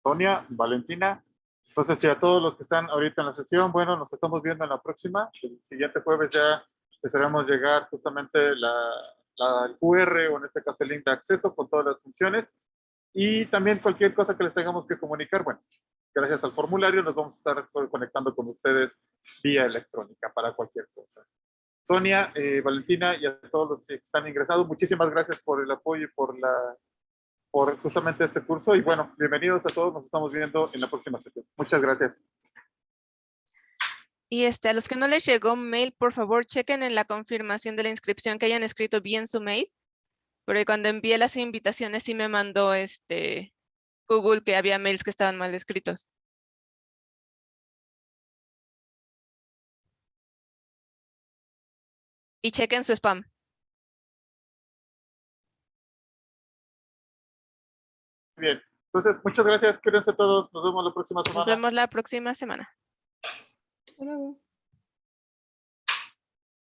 Sonia, Valentina. Entonces, si a todos los que están ahorita en la sesión, bueno, nos estamos viendo en la próxima. El siguiente jueves ya les haremos llegar justamente el QR o en este caso el link de acceso con todas las funciones. Y también cualquier cosa que les tengamos que comunicar, bueno, gracias al formulario nos vamos a estar conectando con ustedes vía electrónica para cualquier cosa. Sonia, Valentina y a todos los que están ingresados, muchísimas gracias por el apoyo y por justamente este curso. Y bueno, bienvenidos a todos, nos estamos viendo en la próxima sesión. Muchas gracias. Y a los que no les llegó mail, por favor, chequen en la confirmación de la inscripción que hayan escrito bien su mail. Porque cuando envié las invitaciones sí me mandó Google que había mails que estaban mal escritos. Y chequen su spam. Bien, entonces muchas gracias, quédense todos, nos vemos la próxima semana. Nos vemos la próxima semana. Hasta luego.